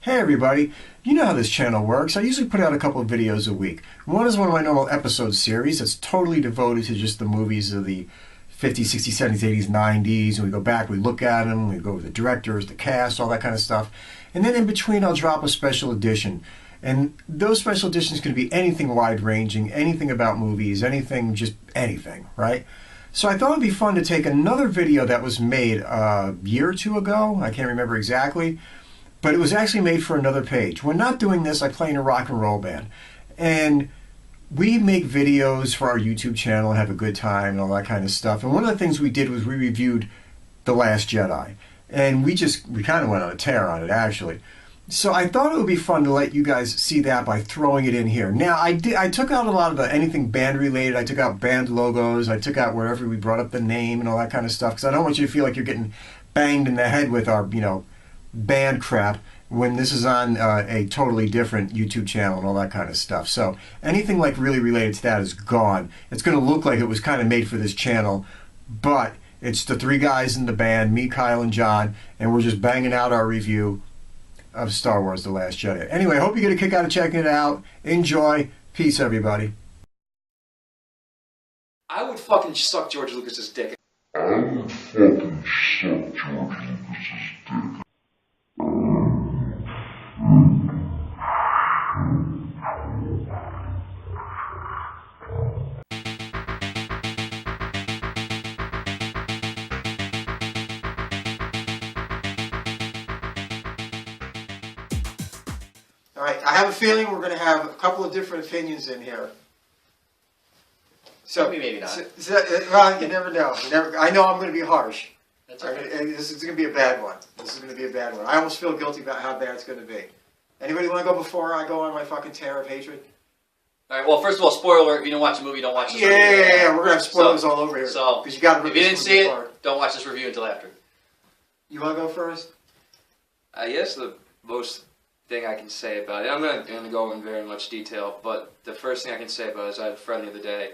Hey everybody, you know how this channel works. I usually put out a couple of videos a week. One is one of my normal episode series that's totally devoted to just the movies of the 50s, 60s, 70s, 80s, 90s, and we go back, we look at them, we go over the directors, the cast, all that kind of stuff. And then in between I'll drop a special edition. And those special editions can be anything wide-ranging, anything about movies, anything, just anything, right? So I thought it'd be fun to take another video that was made a year or two ago, I can't remember exactly, but it was actually made for another page. We're not doing this, I play in a rock and roll band. And we make videos for our YouTube channel and have a good time and all that kind of stuff. And one of the things we did was we reviewed The Last Jedi. And we kind of went on a tear on it, actually. So I thought it would be fun to let you guys see that by throwing it in here. Now, I took out a lot of anything band related. I took out band logos. I took out wherever we brought up the name and all that kind of stuff. Because I don't want you to feel like you're getting banged in the head with our, band crap when this is on a totally different YouTube channel and all that kind of stuff. So anything like really related to that is gone. It's going to look like it was kind of made for this channel, but it's the three guys in the band, me, Kyle, and John, and we're just banging out our review of Star Wars The Last Jedi. Anyway, I hope you get a kick out of checking it out. Enjoy. Peace, everybody. I would fucking suck George Lucas's dick. All right, I have a feeling we're going to have a couple of different opinions in here. So Maybe not. Well, you never know. I know I'm going to be harsh. That's okay. And this is going to be a bad one. I almost feel guilty about how bad it's going to be. Anybody want to go before I go on my fucking tear of hatred? All right. Well, first of all, spoiler alert: if you don't watch the movie, don't watch this. Yeah. We're going to have spoilers all over here. So, you got to. If you didn't see it, don't watch this review until after. You want to go first? I guess the most thing I can say about it, I'm not going to go in very much detail, but the first thing I can say about it is I had a friend the other day.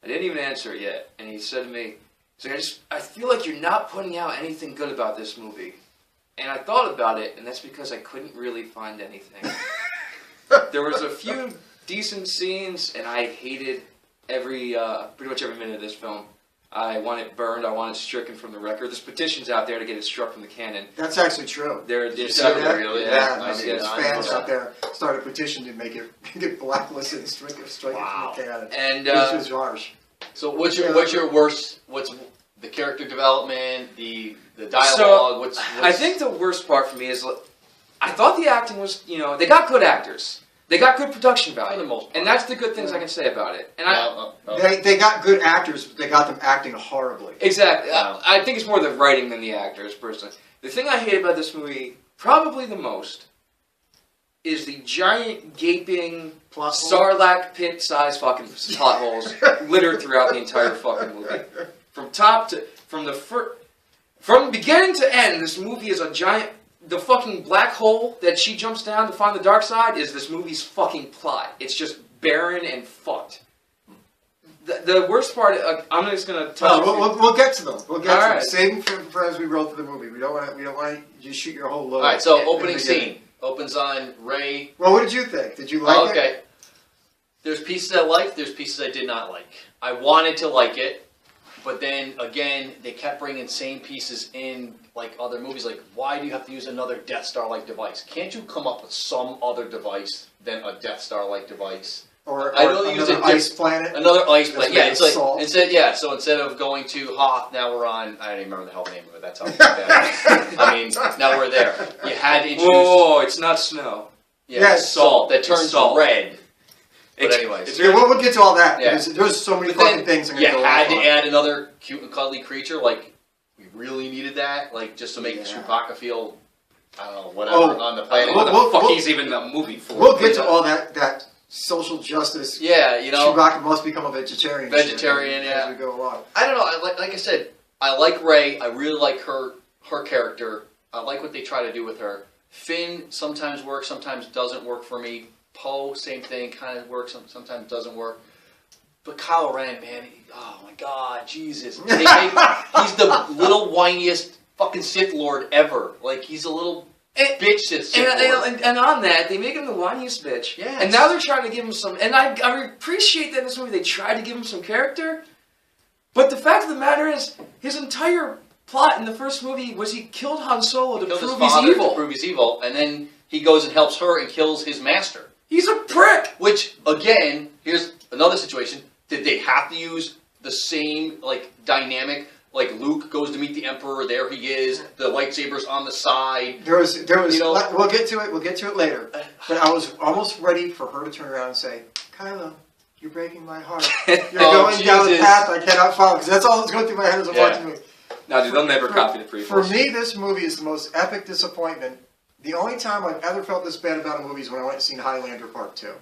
I didn't even answer it yet, and he said to me, he's like, I feel like you're not putting out anything good about this movie. And I thought about it, and that's because I couldn't really find anything. There was a few decent scenes, and I hated pretty much every minute of this film. I want it burned. I want it stricken from the record. There's petitions out there to get it struck from the canon. That's actually true. There's really? Yeah, there's fans out there started a petition to make it get blacklisted and strike it from the canon. And which is harsh. So what's your worst? What's the character development? The dialogue? So I think the worst part for me is I thought the acting was they got good actors. They got good production value, for the most part. and that's the good things I can say about it. And They got good actors, but they got them acting horribly. Exactly. I think it's more the writing than the actors, personally. The thing I hate about this movie, probably the most, is the giant, gaping, Sarlacc pit-sized fucking plot holes littered throughout the entire fucking movie. From beginning to end, this movie is a giant. The fucking black hole that she jumps down to find the dark side is this movie's fucking plot. It's just barren and fucked. The worst part, I'm just gonna touch. We'll get to them. We'll get to them. Right. Save them for as we roll through the movie. We don't want to just shoot your whole load. All right. So opening scene opens on Rey. Well, what did you think? Did you like it? Okay. There's pieces I liked. There's pieces I did not like. I wanted to like it, but then again, they kept bringing same pieces in like other movies. Like, why do you have to use another Death Star-like device? Can't you come up with some other device than a Death Star-like device? Or another ice planet? Another ice planet. Yeah, it's like salt. So instead of going to Hoth, now we're on. I don't even remember the hell name of it. That's how bad. I mean, now we're there. You had to introduce. Whoa, it's not snow. Yeah, salt that turns red. But anyways, we'll get to all that. Yeah. Because there's so many fucking things. You had to add another cute and cuddly creature. Like, we really needed that. Like, just to make Chewbacca feel, I don't know, whatever on the planet. What the fuck he's even in the movie for? We'll get to all that social justice. Yeah, Chewbacca must become a vegetarian. Yeah. As we go along. I don't know. Like I said, I like Rey. I really like her character. I like what they try to do with her. Finn sometimes works, sometimes doesn't work for me. Poe, same thing, kind of works, sometimes doesn't work. But Kylo Ren, man, oh my God, Jesus. He's the little whiniest fucking Sith Lord ever. Like, he's a little bitch sits and on that, they make him the whiniest bitch. Yes. And now they're trying to give him some... And I appreciate that in this movie they tried to give him some character. But the fact of the matter is, his entire plot in the first movie was he killed Han Solo to prove he's evil. To prove he's evil, and then he goes and helps her and kills his master. He's a prick! Which, again, here's another situation. Did they have to use the same, like, dynamic? Like, Luke goes to meet the Emperor, there he is, the lightsaber's on the side. There was, you know, we'll get to it later. But I was almost ready for her to turn around and say, Kylo, you're breaking my heart. You're going down a path I cannot follow. Because that's all that's going through my head as I'm watching the movie. No, dude, they'll never copy the prequels. For me, this movie is the most epic disappointment. The only time I've ever felt this bad about a movie is when I went and seen Highlander Part 2.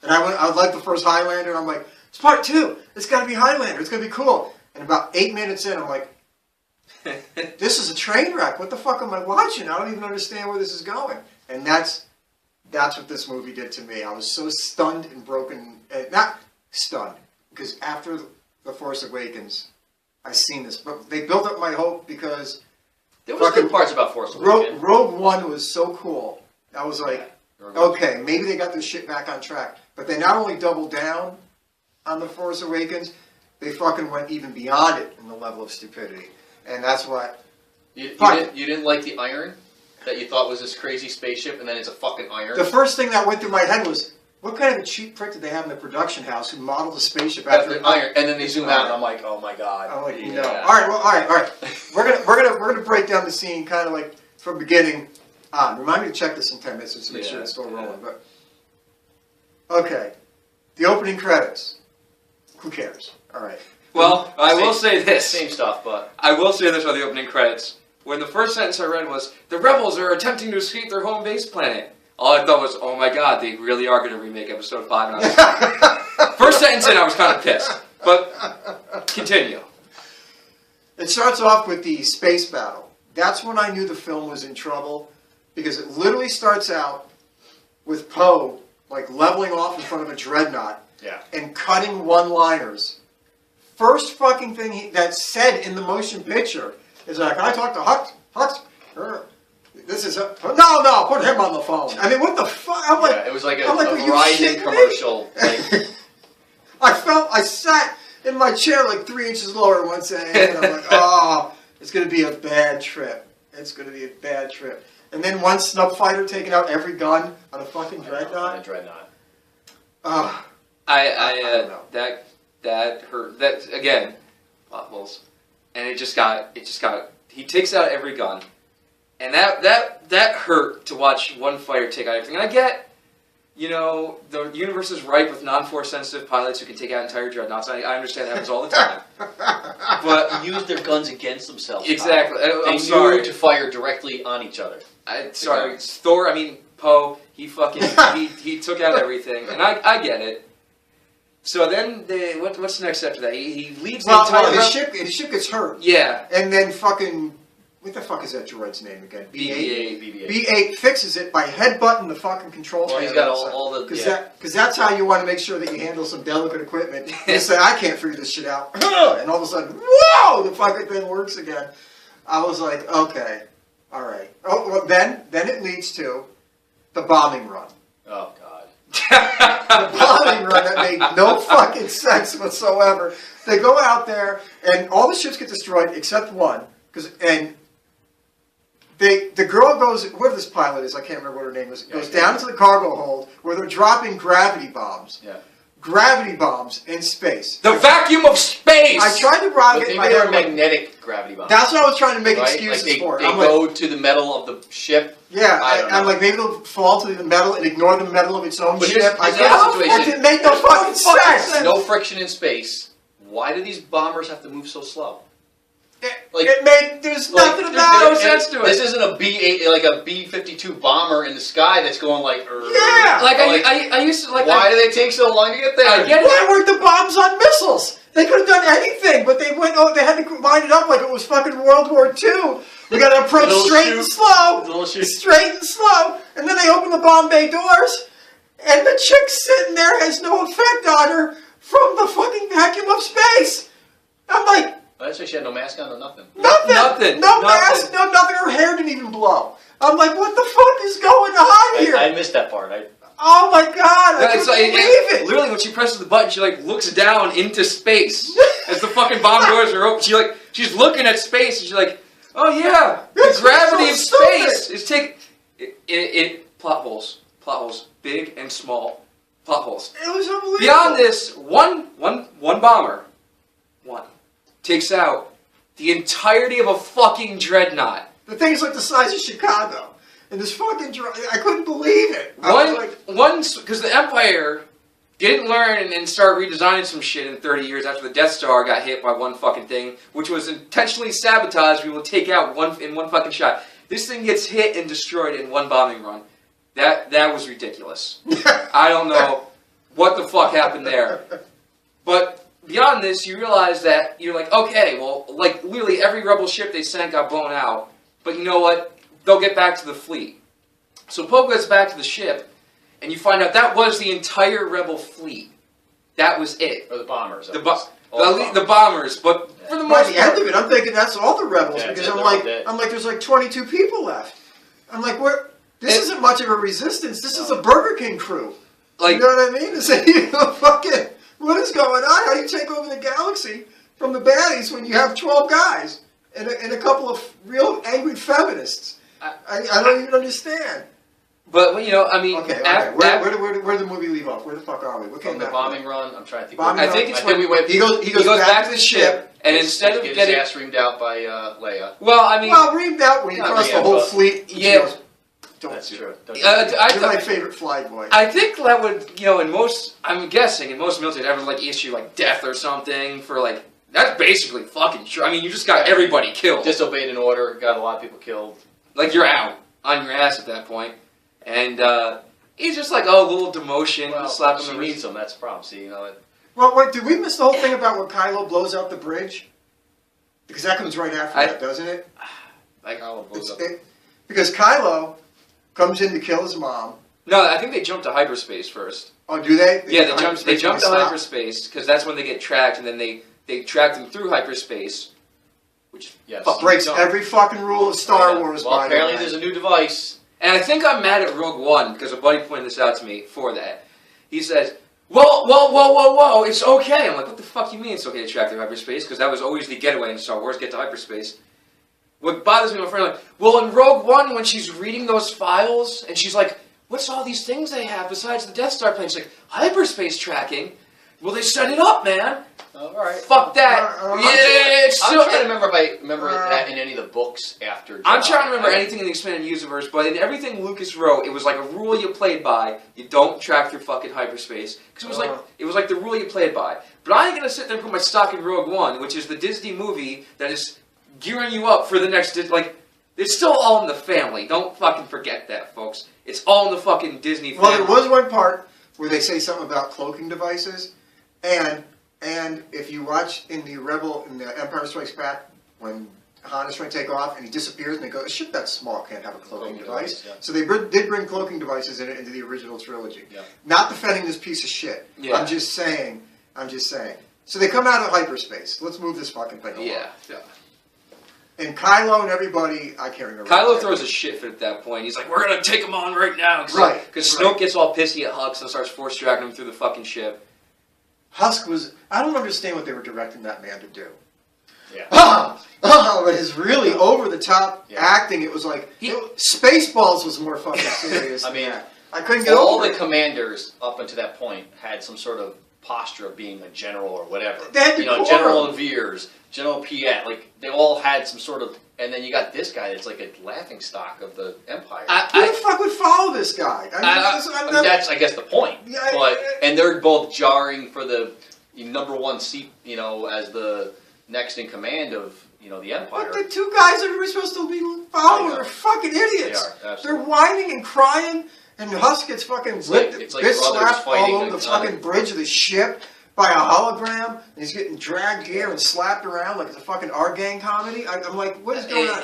And I liked the first Highlander, and I'm like, it's Part 2. It's got to be Highlander. It's going to be cool. And about 8 minutes in, I'm like, this is a train wreck. What the fuck am I watching? I don't even understand where this is going. And that's what this movie did to me. I was so stunned and broken. Not stunned, because after The Force Awakens, I seen this. But they built up my hope because... There was good parts about Force Awakens. Rogue One was so cool. I was like, okay, maybe they got this shit back on track. But they not only doubled down on The Force Awakens, they fucking went even beyond it in the level of stupidity. And that's what... You didn't like the iron that you thought was this crazy spaceship, and then it's a fucking iron? The first thing that went through my head was, what kind of a cheap prick did they have in the production house who modeled the spaceship after an iron? And then they zoom out, and I'm like, oh my god. I'm like, no. All right. We're gonna break down the scene kind of like from beginning on. Remind me to check this in 10 minutes just to make sure it's still rolling. But okay, the opening credits. Who cares? All right. Well, I will say this. Same stuff, but... I will say this on the opening credits. When the first sentence I read was, the rebels are attempting to escape their home base planet. All I thought was, oh my god, they really are going to remake episode 5. And I was first sentence in, I was kind of pissed. But, continue. It starts off with the space battle. That's when I knew the film was in trouble, because it literally starts out with Poe, like, leveling off in front of a dreadnought, and cutting one-liners. First fucking thing that's said in the motion picture is like, can I talk to Hux? This is no, put him on the phone. I mean, what the fuck? I'm like, it was like a Verizon commercial. Like, I sat in my chair like 3 inches lower once, and I'm like, oh, it's gonna be a bad trip. It's gonna be a bad trip. And then one snub fighter taking out every gun on a fucking dreadnought. I don't know. That hurt. That again, potholes, and it just got. He takes out every gun, and that hurt to watch one fighter take out everything. And I get, you know, the universe is ripe with non-force sensitive pilots who can take out entire dreadnoughts. I understand that happens all the time, but use their guns against themselves. Exactly. I'm sorry to fire directly on each other. Sorry, Thor. I mean Poe. He fucking he took out everything, and I get it. So then, what's next after that? He leads the entire... His ship gets hurt. Yeah. And then fucking... What the fuck is that droid's name again? BB-8. BB-8 fixes it by headbutting the fucking control panel. He's got all the... Because that's how you want to make sure that you handle some delicate equipment. You say, I can't figure this shit out. And all of a sudden, whoa! The fucking thing works again. I was like, okay. All right. Oh, well, then it leads to the bombing run. Oh, God. The bombing run that made no fucking sense whatsoever. They go out there, and all the ships get destroyed except one. The girl goes, whoever this pilot is, I can't remember what her name is, goes down to the cargo hold where they're dropping gravity bombs. Yeah. Gravity bombs in space. The vacuum of space! I tried to rock it. Maybe they were magnetic gravity bombs. That's what I was trying to make excuses for. They go to the metal of the ship. Yeah, I'm like, maybe they'll fall to the metal and ignore the metal of its own ship. It made no fucking sense. No friction in space. Why do these bombers have to move so slow? There's nothing about no sense to it. This isn't a B-8, like a B-52 bomber in the sky that's going like... Yeah! I used to like... Why do they take so long to get there? Why weren't the bombs on missiles? They could have done anything, but they went. Oh, they had to line it up like it was fucking World War II. We got to approach straight and slow, straight and slow, and then they open the bomb bay doors, and the chick sitting there has no effect on her from the fucking vacuum of space. I'm like, That's why she had no mask on or nothing. Nothing. No mask. No nothing. Her hair didn't even blow. I'm like, what the fuck is going on here? I missed that part. Oh my god! I can't believe it. Literally, when she presses the button, she like looks down into space as the fucking bomb doors are open. She's looking at space, and she's like, "Oh yeah, the gravity of space is taking it plot holes, big and small plot holes." It was unbelievable. Beyond this, one bomber, takes out the entirety of a fucking dreadnought. The thing is like the size of Chicago. And this fucking... I couldn't believe it. Because the Empire didn't learn and start redesigning some shit in 30 years after the Death Star got hit by one fucking thing, which was intentionally sabotaged. We will take out in one fucking shot. This thing gets hit and destroyed in one bombing run. That was ridiculous. I don't know what the fuck happened there. But beyond this, you realize that you're like, okay, well, like literally every rebel ship they sent got blown out. But you know what? They'll get back to the fleet. So Poe gets back to the ship, and you find out that was the entire rebel fleet. That was it. Or the bombers. The bombers. But for the most part, by the end of it, I'm thinking that's all the rebels because I'm like, there's like 22 people left. I'm like, this isn't much of a resistance. This is a Burger King crew. Like, you know what I mean? It's fucking, what is going on? How do you take over the galaxy from the baddies when you have 12 guys and a couple of real angry feminists? I don't even understand. But, you know, I mean... Okay. Where did the movie leave off? Where the fuck are we? From the bombing run, I'm trying to think. I think it's when he goes back to the ship, and instead of getting... his ass reamed out by Leia. Well, I mean... Well, reamed out when he crossed the whole fleet. Yeah. That's true. You're my favorite flag boy. I think that would, you know, I'm guessing, in most military, ever, like, issue, like, death or something for, like... That's basically fucking true. I mean, you just got everybody killed. Disobeyed an order, got a lot of people killed. Like, you're out on your ass at that point. And he's just like, oh, a little demotion. Well, slap him she needs him. That's the problem. See, you know. Well, wait, did we miss the whole thing about when Kylo blows out the bridge? Because that comes right after that, doesn't it? Like Kylo blows up. Because Kylo comes in to kill his mom. No, I think they jump to hyperspace first. Oh, do they? Yeah, they jump to hyperspace because that's when they get tracked, and then they track them through hyperspace. Which breaks every fucking rule of Star Wars. Well, apparently there's a new device. And I think I'm mad at Rogue One because a buddy pointed this out to me for that. He says, whoa, it's okay. I'm like, what the fuck do you mean it's okay to track through hyperspace? Because that was always the getaway in Star Wars, get to hyperspace. What bothers me, my friend, like, well, in Rogue One, when she's reading those files, and she's like, what's all these things they have besides the Death Star plane? She's like, hyperspace tracking? Well, they set it up, man. All right. Fuck that. I'm trying to remember if I remember that in any of the books after. Jedi. I'm trying to remember anything in the expanded universe, but in everything Lucas wrote, it was like a rule you played by. You don't track through fucking hyperspace because it was like the rule you played by. But I ain't gonna sit there and put my stock in Rogue One, which is the Disney movie that is gearing you up for the next. Like, it's still all in the family. Don't fucking forget that, folks. It's all in the fucking Disney family. Well, there was one part where they say something about cloaking devices. And if you watch in the Empire Strikes Back, when Han is trying to take off and he disappears and they go, a ship that small can't have a cloaking device. Yeah. So they did bring cloaking devices into the original trilogy. Yeah. Not defending this piece of shit. Yeah. I'm just saying. So they come out of hyperspace. Let's move this fucking thing along. Yeah. And Kylo and everybody, I can't remember. Kylo throws a shit fit at that point. He's like, we're going to take him on right now. Right. Because Snoke gets all pissy at Hux and starts force dragging him through the fucking ship. Husk was... I don't understand what they were directing that man to do. Yeah. But his really over-the-top acting, it was like... Spaceballs was more fucking serious. I mean, I couldn't get over it. All the commanders up until that point had some sort of posture of being a general or whatever. They had General Veers, General Piet, like, they all had some sort of... And then you got this guy that's like a laughingstock of the Empire. Who the fuck would follow this guy? That's, I guess, the point. And they're both jarring for the #1 seat, as the next in command of, the Empire. But the two guys that were supposed to be following are fucking idiots. They are, absolutely. They're whining and crying, and Husk gets fucking it's like slapped all over the fucking bridge of the ship by a hologram, and he's getting dragged here and slapped around like it's a fucking R-gang comedy. I'm like, what is going on?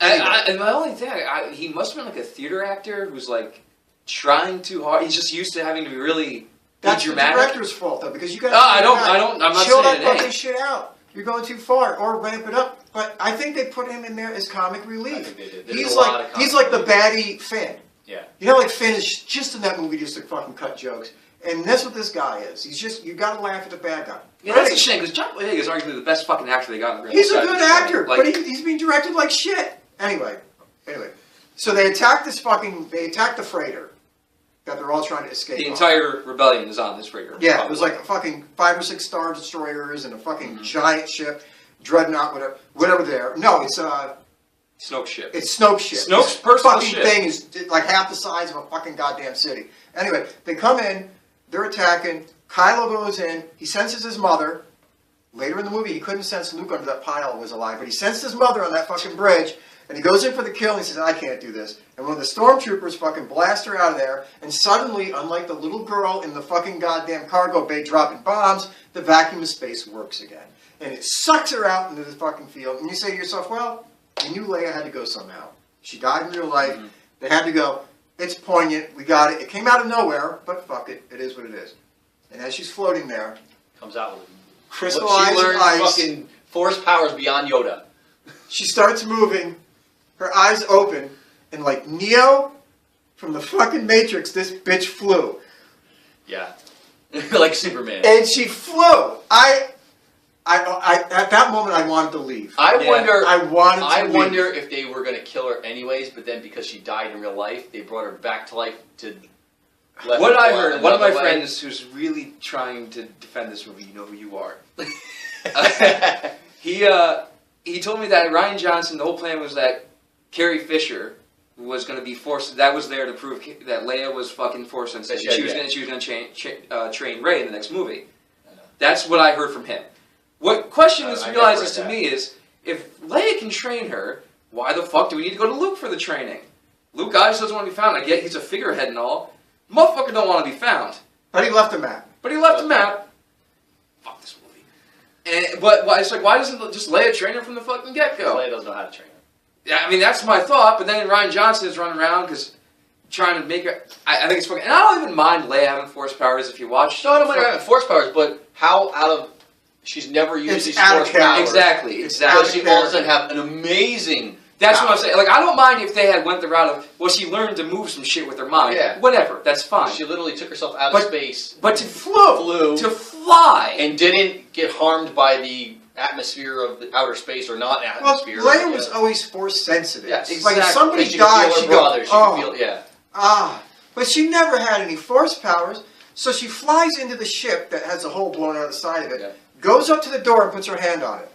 And my only thing, he must have been like a theater actor who's like trying too hard. He's just used to having to be really That's dramatic. The director's fault, though, because you got. I'm not chill saying that fucking shit out. you're going too far, or ramp it up. But I think they put him in there as comic relief. I think they did. He's like the baddie Finn. Yeah. You know, like Finn is just in that movie just to fucking cut jokes. And that's what this guy is. He's just, you gotta laugh at the bad guy. Yeah, that's a shame, because John Boyega is arguably the best fucking actor they got in the He's a good actor, but he's being directed like shit. Anyway. So they attack the freighter that they're all trying to escape. The entire rebellion is on this freighter. Yeah, probably. It was like a fucking 5 or 6 Star Destroyers and a fucking giant ship, dreadnought, whatever there. No, it's Snoke's ship. It's Snoke's ship. Snoke's personal fucking ship. Thing is like half the size of a fucking goddamn city. Anyway, they come in, they're attacking. Kylo goes in. He senses his mother. Later in the movie, he couldn't sense Luke under that pile was alive, but he sensed his mother on that fucking bridge. And he goes in for the kill, and he says, I can't do this. And one of the stormtroopers fucking blast her out of there, and suddenly, unlike the little girl in the fucking goddamn cargo bay dropping bombs, the vacuum of space works again. And it sucks her out into the fucking field. And you say to yourself, well, you knew Leia had to go somehow. She died in real life. They had to go. It's poignant. We got it. It came out of nowhere, but fuck it. It is what it is. And as she's floating there, comes out with crystallized she learns ice. Fucking force powers beyond Yoda. She starts moving. Her eyes open, and like Neo from the fucking Matrix, this bitch flew. Yeah. Like Superman. And she flew. I at that moment, I wanted to leave. I wonder if they were going to kill her anyways, but then because she died in real life, they brought her back to life to... What I heard, one of my friends who's really trying to defend this movie, you know who you are. He told me that Ryan Johnson, the whole plan was that Carrie Fisher was going to be forced. That was there to prove that Leia was fucking force sensitive. She was going to train Rey in the next movie. That's what I heard from him. What question this realizes to me is, if Leia can train her, why the fuck do we need to go to Luke for the training? Luke obviously doesn't want to be found. I get he's a figurehead and all. Motherfucker don't want to be found. But he left a map. Fuck this movie. But it's like, why doesn't just Leia train her from the fucking get-go? Leia doesn't know how to train her. Yeah, I mean, that's my thought, but then Ryan Johnson is running around because trying to make her... I think it's fucking... And I don't even mind Leia having force powers if you watch... No, I don't mind her having force powers, but how out of... She's never used these force powers. Exactly. So she all of a sudden have an amazing... That's what I'm saying. Like, I don't mind if they had went the route of, well, she learned to move some shit with her mind. Yeah. Whatever, that's fine. She literally took herself out of space. But to fly! And didn't get harmed by the atmosphere of the outer space or not atmosphere. Well, Leia was always force sensitive. Yeah, exactly. Like if somebody died, she could feel, but she never had any force powers, so she flies into the ship that has a hole blown out of the side of it, goes up to the door and puts her hand on it.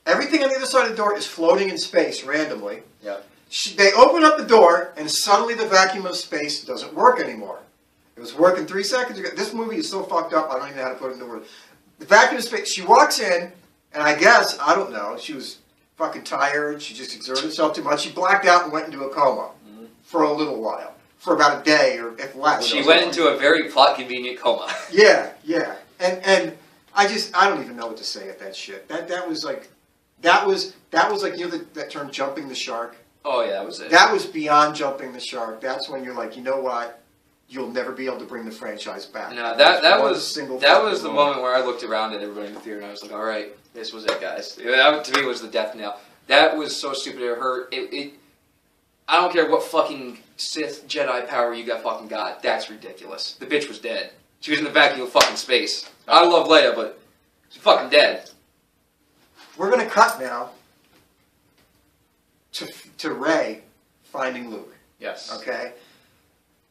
Everything on the other side of the door is floating in space randomly. Yeah. They open up the door, and suddenly the vacuum of space doesn't work anymore. It was working 3 seconds ago. This movie is so fucked up, I don't even know how to put it into words. The vacuum of space, she walks in, and I guess, I don't know, she was fucking tired, she just exerted herself too much. She blacked out and went into a coma for a little while. For about a day, or if less. She went into a very plot-convenient coma. Yeah. And I don't even know what to say at that shit. That was like... That was like, you know, that term jumping the shark? Oh, yeah, that was it. That was beyond jumping the shark. That's when you're like, you know what? You'll never be able to bring the franchise back. No, that was the moment where I looked around at everybody in the theater and I was like, all right, this was it, guys. That, to me, was the death knell. That was so stupid. It hurt. I don't care what fucking Sith Jedi power you fucking got. That's ridiculous. The bitch was dead. She was in the vacuum of fucking space. I love Leia, but she's fucking dead. We're going to cut now to Rey finding Luke. Yes. Okay?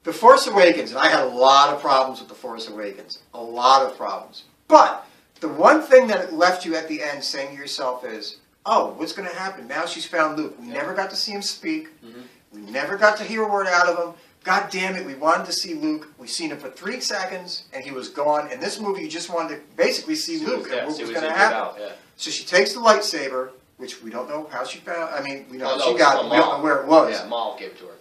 The Force Awakens, and I had a lot of problems with The Force Awakens. A lot of problems. But the one thing that it left you at the end saying to yourself is, oh, what's going to happen? Now she's found Luke. We never got to see him speak. We never got to hear a word out of him. God damn it, we wanted to see Luke. We seen him for 3 seconds, and he was gone. In this movie, you just wanted to basically see Luke and what was going to happen. So she takes the lightsaber, which we don't know how she found. I mean, we know she got it. We don't know where it was. Yeah, Maul gave it to her.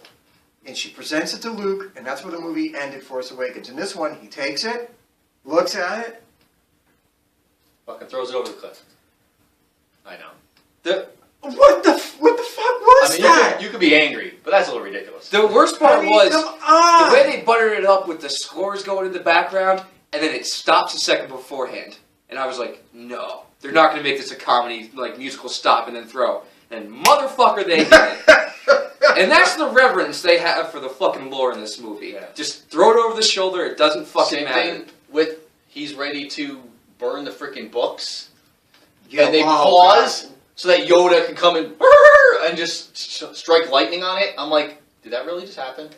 And she presents it to Luke, and that's where the movie ended, Force Awakens. In this one, he takes it, looks at it. Fucking throws it over the cliff. I know. What the fuck was that? You could be angry, but that's a little ridiculous. The worst part was the way they buttered it up with the scores going in the background, and then it stops a second beforehand. And I was like, no, they're not going to make this a comedy, like, musical stop and then throw. And motherfucker, they did it. And that's the reverence they have for the fucking lore in this movie. Yeah. Just throw it over the shoulder, it doesn't fucking matter. Same thing with, he's ready to burn the freaking books. Yeah, and they wow, pause God. so that Yoda can come and just strike lightning on it. I'm like, did that really just happen?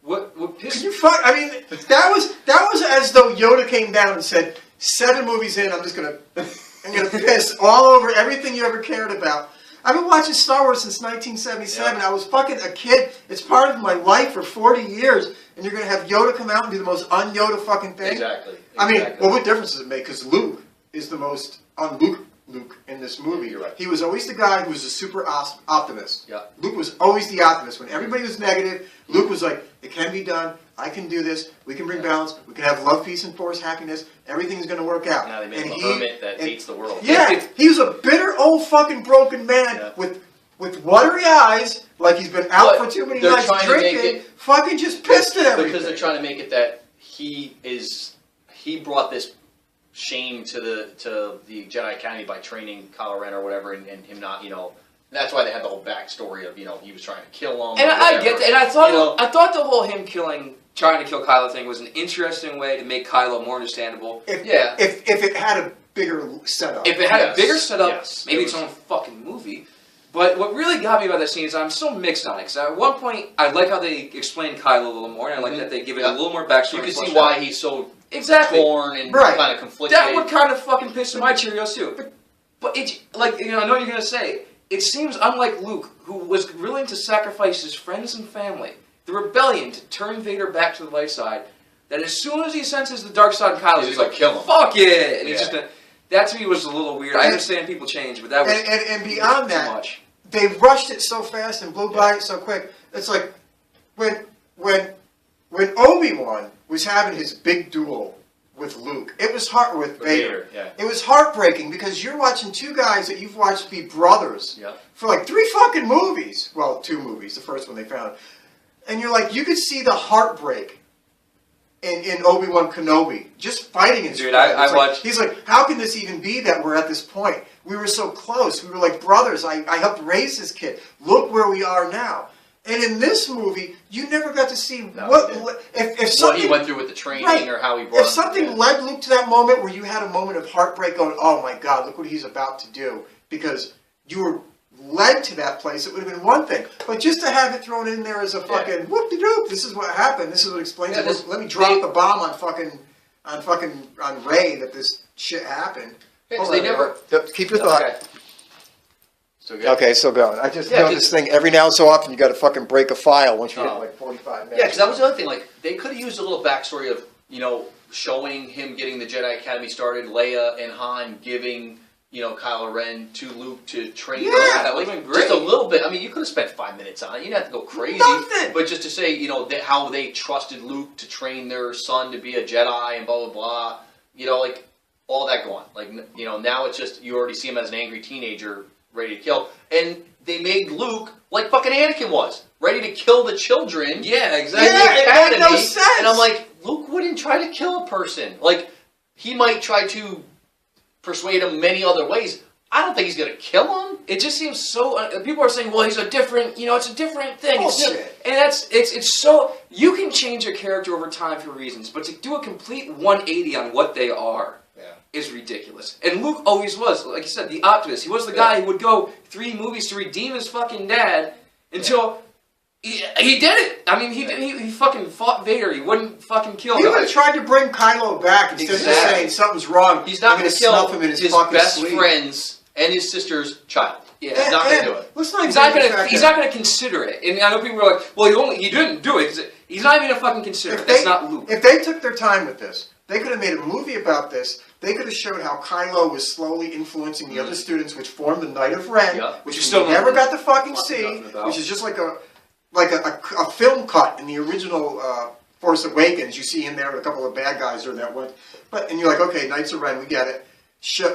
What pissed Could you fuck? I mean, that was as though Yoda came down and said, 7 movies in, I'm gonna piss all over everything you ever cared about. I've been watching Star Wars since 1977. Yeah. I was fucking a kid. It's part of my life for 40 years, and you're gonna have Yoda come out and do the most un-Yoda fucking thing. Exactly. I mean, well, what difference does it make? Because Luke is the most Luke in this movie. You're right. He was always the guy who was a super optimist. Yeah. Luke was always the optimist. When everybody was negative, Luke was like, it can be done. I can do this. We can bring balance. We can have love, peace, and force, happiness. Everything's going to work out. Now they made him a hermit that hates the world. Yeah, he was a bitter, old, fucking broken man with watery eyes, like he's been out for too many nights drinking, fucking just pissed at everything. Because they're trying to make it that he brought this shame to the Jedi Academy by training Kylo Ren or whatever, and him not, that's why they had the whole backstory of, he was trying to kill him. And I get that, and I thought the whole him trying to kill Kylo thing was an interesting way to make Kylo more understandable. If it had a bigger setup. If it had a bigger setup, yes, maybe its own fucking movie. But what really got me about that scene is I'm so mixed on it. Because at one point, I like how they explain Kylo a little more, and I like that they give it a little more backstory. You can see why he's so torn and right. kind of conflicted. That would kind of fucking piss my Cheerios too. But it's like, I know what you're gonna say. It seems unlike Luke, who was willing to sacrifice his friends and family, the rebellion, to turn Vader back to the light side, that as soon as he senses the dark side of Kylo, he's like, kill him. Fuck it! And he's just that to me was a little weird. I understand people change, but that was and beyond too that, much. They rushed it so fast and blew by it so quick. It's like when Obi-Wan was having his big duel with Luke, it was with Vader. Yeah. It was heartbreaking because you're watching 2 guys that you've watched be brothers for like 3 fucking movies. Well, 2 movies. The first one they found, and you're like, you could see the heartbreak in Obi-Wan Kenobi just fighting his dude. friend. I watched. He's like, how can this even be that we're at this point? We were so close. We were like brothers. I helped raise this kid. Look where we are now. And in this movie, you never got to see if something he went through with the training or how he brought. If something led Luke to that moment where you had a moment of heartbreak, going, "Oh my God, look what he's about to do," because you were led to that place, it would have been one thing. But just to have it thrown in there as a fucking whoop-de-doop, this is what happened. This is what explains it. Let me drop the bomb on Rey that this shit happened. Yeah, they never keep your thought. Okay. So good. Okay, so going. I just know this thing every now and so often you got to fucking break a file once you hit like 45 minutes. Yeah, because that was the other thing. Like they could have used a little backstory of showing him getting the Jedi Academy started, Leia and Han giving Kylo Ren to Luke to train. Yeah, that would have been great. Just a little bit. I mean, you could have spent 5 minutes on it. You didn't have to go crazy. Nothing. But just to say, how they trusted Luke to train their son to be a Jedi and blah blah blah. Like all that going. Like now it's just you already see him as an angry teenager ready to kill, and they made Luke like fucking Anakin was, ready to kill the children. Yeah, exactly. Yeah, it made no sense. And I'm like, Luke wouldn't try to kill a person. Like he might try to persuade him many other ways. I don't think he's gonna kill him. It just seems so. People are saying, "Well, he's a different. It's a different thing." Bullshit. And it's so. You can change a character over time for reasons, but to do a complete 180 on what they are is ridiculous. And Luke always was, like you said, the optimist. He was the guy who would go 3 movies to redeem his fucking dad until he did it. I mean, he fucking fought Vader. He wouldn't fucking kill him. He would have tried to bring Kylo back instead of saying something's wrong. He's not going to kill him in his best sleep. friends and his sister's child. Yeah, he's not going to do it. He's not going to consider it. And I know people are like, "Well, he didn't do it." He's not even going to fucking consider it. That's not Luke. If they took their time with this, they could have made a movie about this. They could have showed how Kylo was slowly influencing the other students, which formed the Knight of Ren, which we still never got to fucking see, which is just like a film cut in the original Force Awakens. You see him there with a couple of bad guys during that one. And you're like, okay, Knights of Ren, we get it.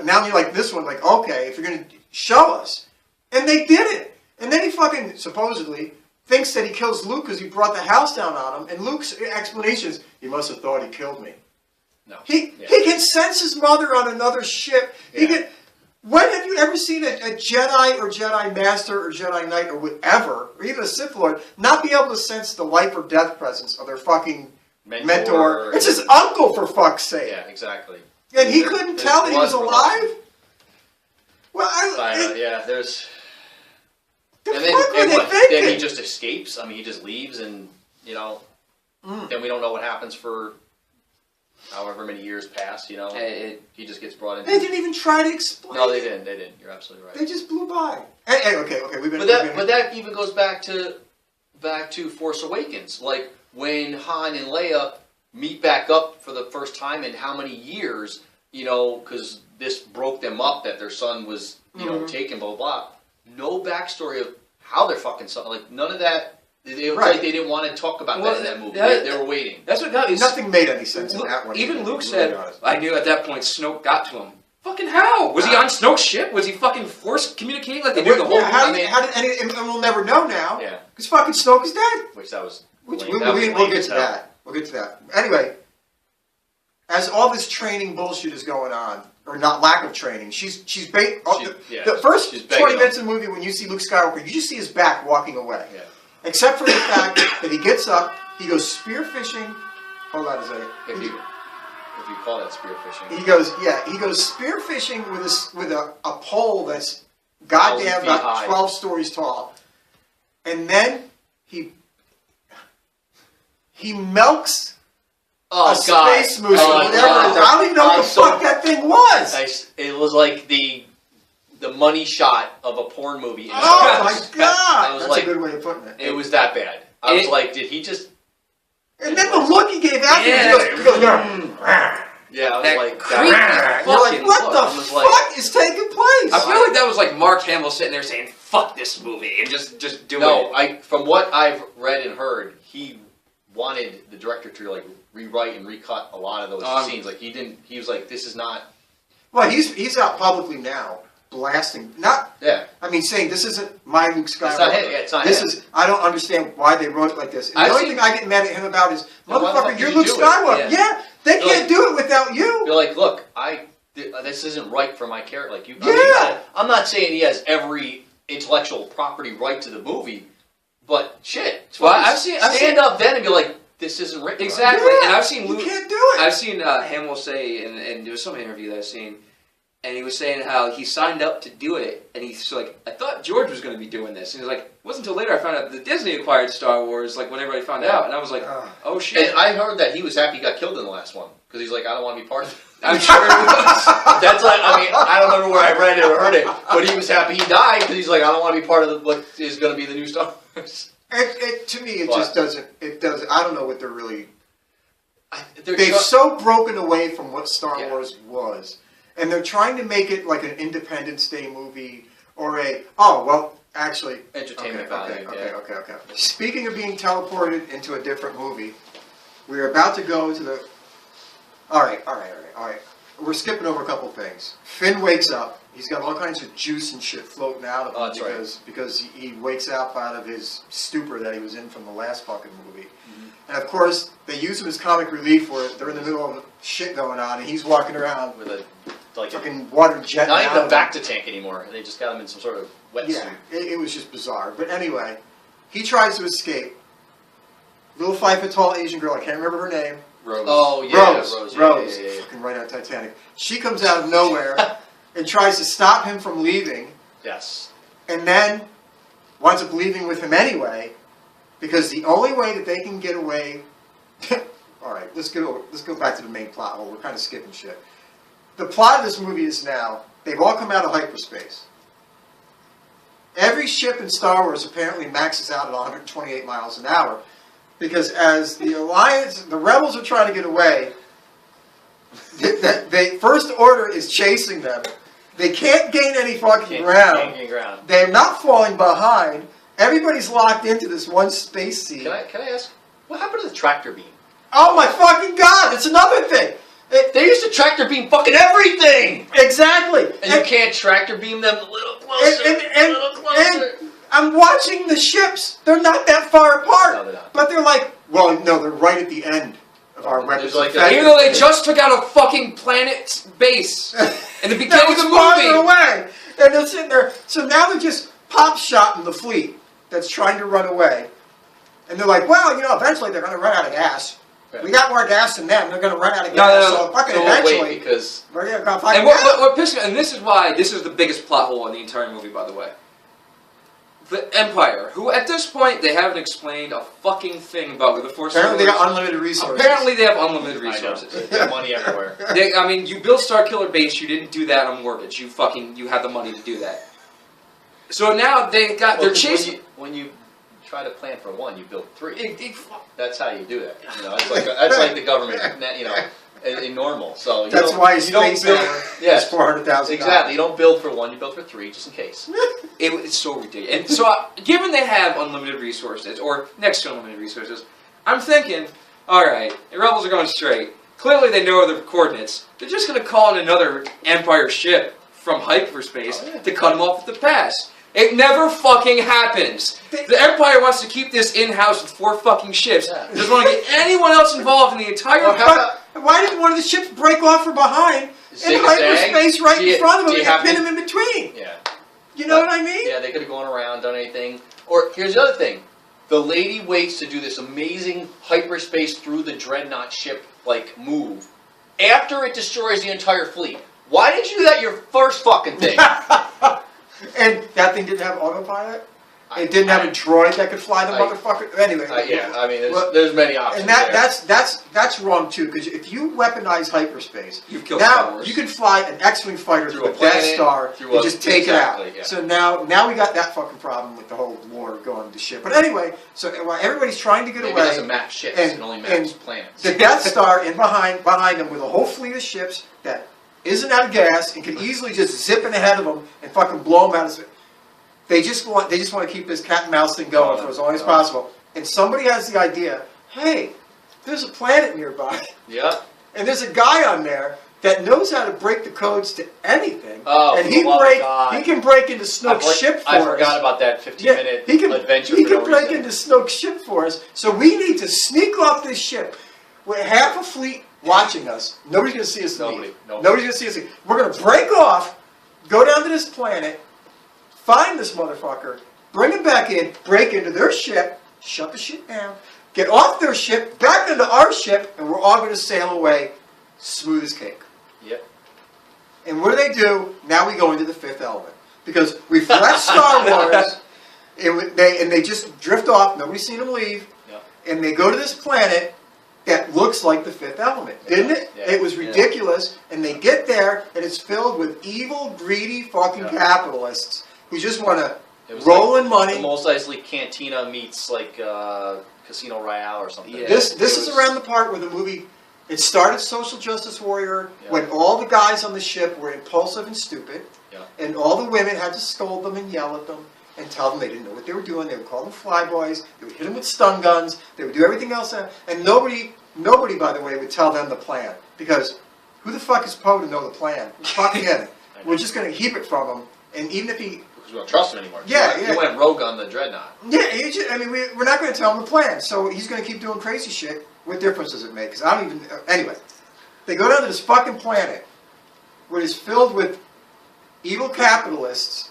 Now you're like this one, like, okay, if you're going to show us. And they did it. And then he fucking, supposedly, thinks that he kills Luke because he brought the house down on him. And Luke's explanation is, he must have thought he killed me. No. He can sense his mother on another ship. He can. When have you ever seen a Jedi or Jedi Master or Jedi Knight or whatever, or even a Sith Lord, not be able to sense the life or death presence of their fucking mentor? It's his uncle, for fuck's sake. Yeah, exactly. And he couldn't tell that he was alive? Well, there's... The and fuck were they thinking? Then he just escapes. I mean, he just leaves and, then we don't know what happens for however many years pass, he just gets brought in. They didn't even try to explain. No, they didn't. You're absolutely right. They just blew by. Hey, okay, But that even goes back to Force Awakens. Like, when Han and Leia meet back up for the first time in how many years, because this broke them up that their son was, taken, blah, blah, blah. No backstory of how their fucking son, like, none of that. It was like they didn't want to talk about that in that movie. They were waiting. That's what got me. Nothing made any sense in that one. Even Luke said, I knew at that point Snoke got to him. Fucking how? Was he on Snoke's ship? Was he fucking force communicating like they do the whole movie? And we'll never know now. Yeah. Because fucking Snoke is dead. We'll get to that. We'll get to that. Anyway, as all this training bullshit is going on, or not lack of training, the first 20 minutes of the movie when you see Luke Skywalker, you just see his back walking away. Yeah. Except for the fact that he gets up, he goes spearfishing. Hold on a second. If you call that spearfishing. He goes spearfishing with a pole that's goddamn about 12 stories tall. And then he milks space moose or whatever it is. I don't even know what the fuck that thing was. It was like the money shot of a porn movie. Oh my god! That's like, a good way of putting it. It was that bad. I was like, did he just... And then the look he gave after he goes, yeah, I was like... What the fuck is taking place? I feel like that was like Mark Hamill sitting there saying, fuck this movie, and just doing it. No, from what I've read and heard, he wanted the director to like rewrite and recut a lot of those scenes. Like he was like, this is not... Well, he's out publicly now. Blasting, saying this isn't my Luke Skywalker. It's not him. I don't understand why they wrote it like this. And the only thing I get mad at him about is, motherfucker, you're Luke Skywalker. Yeah, they can't do it without you. You're like, look, this isn't right for my character. Like you. Yeah. I'm not saying he has every intellectual property right to the movie, but shit. Well, I've seen up then and be like, this isn't written exactly. Right. And I've seen Luke. You can't do it. I've seen Hamill say, and there was some interview that I've seen. And he was saying how he signed up to do it, and he's like, I thought George was going to be doing this. And he was like, it wasn't until later I found out that Disney acquired Star Wars, like when everybody found out. And I was like, oh shit. And I heard that he was happy he got killed in the last one. Because he's like, I don't want to be part of it. I'm sure he was. That's like, I don't remember where I read it or heard it, but he was happy he died because he's like, I don't want to be part of what is going to be the new Star Wars. To me, just doesn't, I don't know what they're really... They've so broken away from what Star Wars was. And they're trying to make it like an Independence Day movie or entertainment value. Okay. Speaking of being teleported into a different movie, we're about to go to the... All right. We're skipping over a couple things. Finn wakes up. He's got all kinds of juice and shit floating out of him because he wakes up out of his stupor that he was in from the last fucking movie. And of course, they use him as comic relief where they're in the middle of shit going on and he's walking around with a fucking water jet. Not even a Bacta tank anymore. They just got him in some sort of wetsuit. Yeah, it was just bizarre. But anyway, he tries to escape. Little 5-foot-tall Asian girl, I can't remember her name. Rose. Oh, yeah. Rose. Yeah. Fucking right out of Titanic. She comes out of nowhere and tries to stop him from leaving. Yes. And then winds up leaving with him anyway. Because the only way that they can get away... All right, let's go back to the main plot. Well, we're kind of skipping shit. The plot of this movie is now, they've all come out of hyperspace. Every ship in Star Wars apparently maxes out at 128 miles an hour. Because as the rebels are trying to get away, the First Order is chasing them. They can't gain any fucking ground. Can't gain ground. They're not falling behind. Everybody's locked into this one space seat. Can I ask, what happened to the tractor beam? Oh my fucking god, it's another thing. They used to tractor beam fucking everything! Exactly. And you can't tractor beam them a little closer, a little closer. And I'm watching the ships. They're not that far apart. No, they're not. But they're like, well, no, they're right at the end of our weapons. Like even though they just took out a fucking planet's base in the beginning of the farther movie. away, and they're sitting there. So now they're just pop shotting the fleet that's trying to run away, and they're like, well, eventually they're going to run out of gas. Right. We got more gas than them. They're going to run out of gas. So fucking eventually. Wait, because and what pissed me, and this is why this is the biggest plot hole in the entire movie, by the way. The Empire, who at this point they haven't explained a fucking thing about where the Force. Apparently they got unlimited resources. Apparently they have unlimited resources. They have money everywhere. You build Starkiller Base. You didn't do that on mortgage. You had the money to do that. So now they're chasing. When you try to plan for one, you build three. That's how you do that. That's like the government. In normal. So that's why you don't build. Yes, $400,000. Exactly. You don't build for one. You build for three, just in case. It's so ridiculous. And so, given they have unlimited resources, or next to unlimited resources, I'm thinking, all right, the rebels are going straight. Clearly, they know the coordinates. They're just going to call in another Empire ship from hyperspace to cut them off at the pass. It never fucking happens. The Empire wants to keep this in-house with 4 fucking ships. Doesn't want to get anyone else involved in the entire... Why didn't one of the ships break off from behind in hyperspace right in front of them and pin them in between? Yeah. You know what I mean? Yeah, they could have gone around, done anything. Or, here's the other thing. The lady waits to do this amazing hyperspace through the dreadnought ship, move, after it destroys the entire fleet. Why didn't you do that your first fucking thing? And that thing didn't have autopilot? It didn't have a droid that could fly the motherfucker? Anyway. There's many options. And that's wrong too, because if you weaponize hyperspace, you've killed now you can fly an X-Wing fighter through a Death Star and just take it out. Yeah. So now we got that fucking problem with the whole war going to shit. But anyway, so while everybody's trying to get away. It doesn't map ships, it only maps planets. The Death Star behind them with a whole fleet of ships that isn't out of gas and can easily just zip in ahead of them and fucking blow them out of... They just want to keep this cat and mouse thing going for as long as possible. And somebody has the idea, hey, there's a planet nearby. Yeah. And there's a guy on there that knows how to break the codes to anything. Oh, and he can break into Snoke's ship for us. I forgot about that 15-minute adventure. He can break into Snoke's ship for us. So we need to sneak off this ship with half a fleet watching us. Nobody's going to see us leave. Nobody's going to see us leave. We're going to break off, go down to this planet, find this motherfucker, bring him back in, break into their ship, shut the shit down, get off their ship, back into our ship, and we're all going to sail away smooth as cake. Yep. And what do? Now we go into the fifth element. Because we've left Star Wars, and they just drift off, nobody's seen them leave, and they go to this planet that looks like the fifth element, didn't it? Yeah. It was ridiculous, and they get there, and it's filled with evil, greedy fucking capitalists who just want to roll in money. The Mos Eisley Cantina meets Casino Royale or something. Yeah, this is around the part where the movie, it started Social Justice Warrior when all the guys on the ship were impulsive and stupid, and all the women had to scold them and yell at them and tell them they didn't know what they were doing. They would call them flyboys. They would hit them with stun guns. They would do everything else. And nobody, by the way, would tell them the plan. Because who the fuck is Poe to know the plan? Fuck him. We're just going to heap it from him. And even if he... Because we don't trust him anymore. Yeah. He went rogue on the Dreadnought. Yeah, we're not going to tell him the plan. So he's going to keep doing crazy shit. What difference does it make? Because I don't even... Anyway, they go down to this fucking planet where it's filled with evil capitalists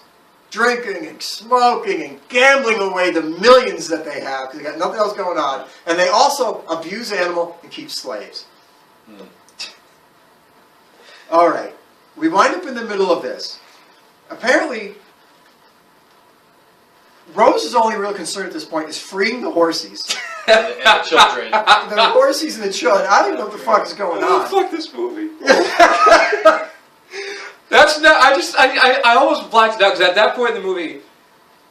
drinking and smoking and gambling away the millions that they have because they got nothing else going on. And they also abuse animals and keep slaves. All right. We wind up in the middle of this. Apparently, Rose's only real concern at this point is freeing the horsies. and the children. The horsies and the children. I don't even know what the fuck is going on. Fuck this movie. That's not. I almost blacked it out because at that point in the movie,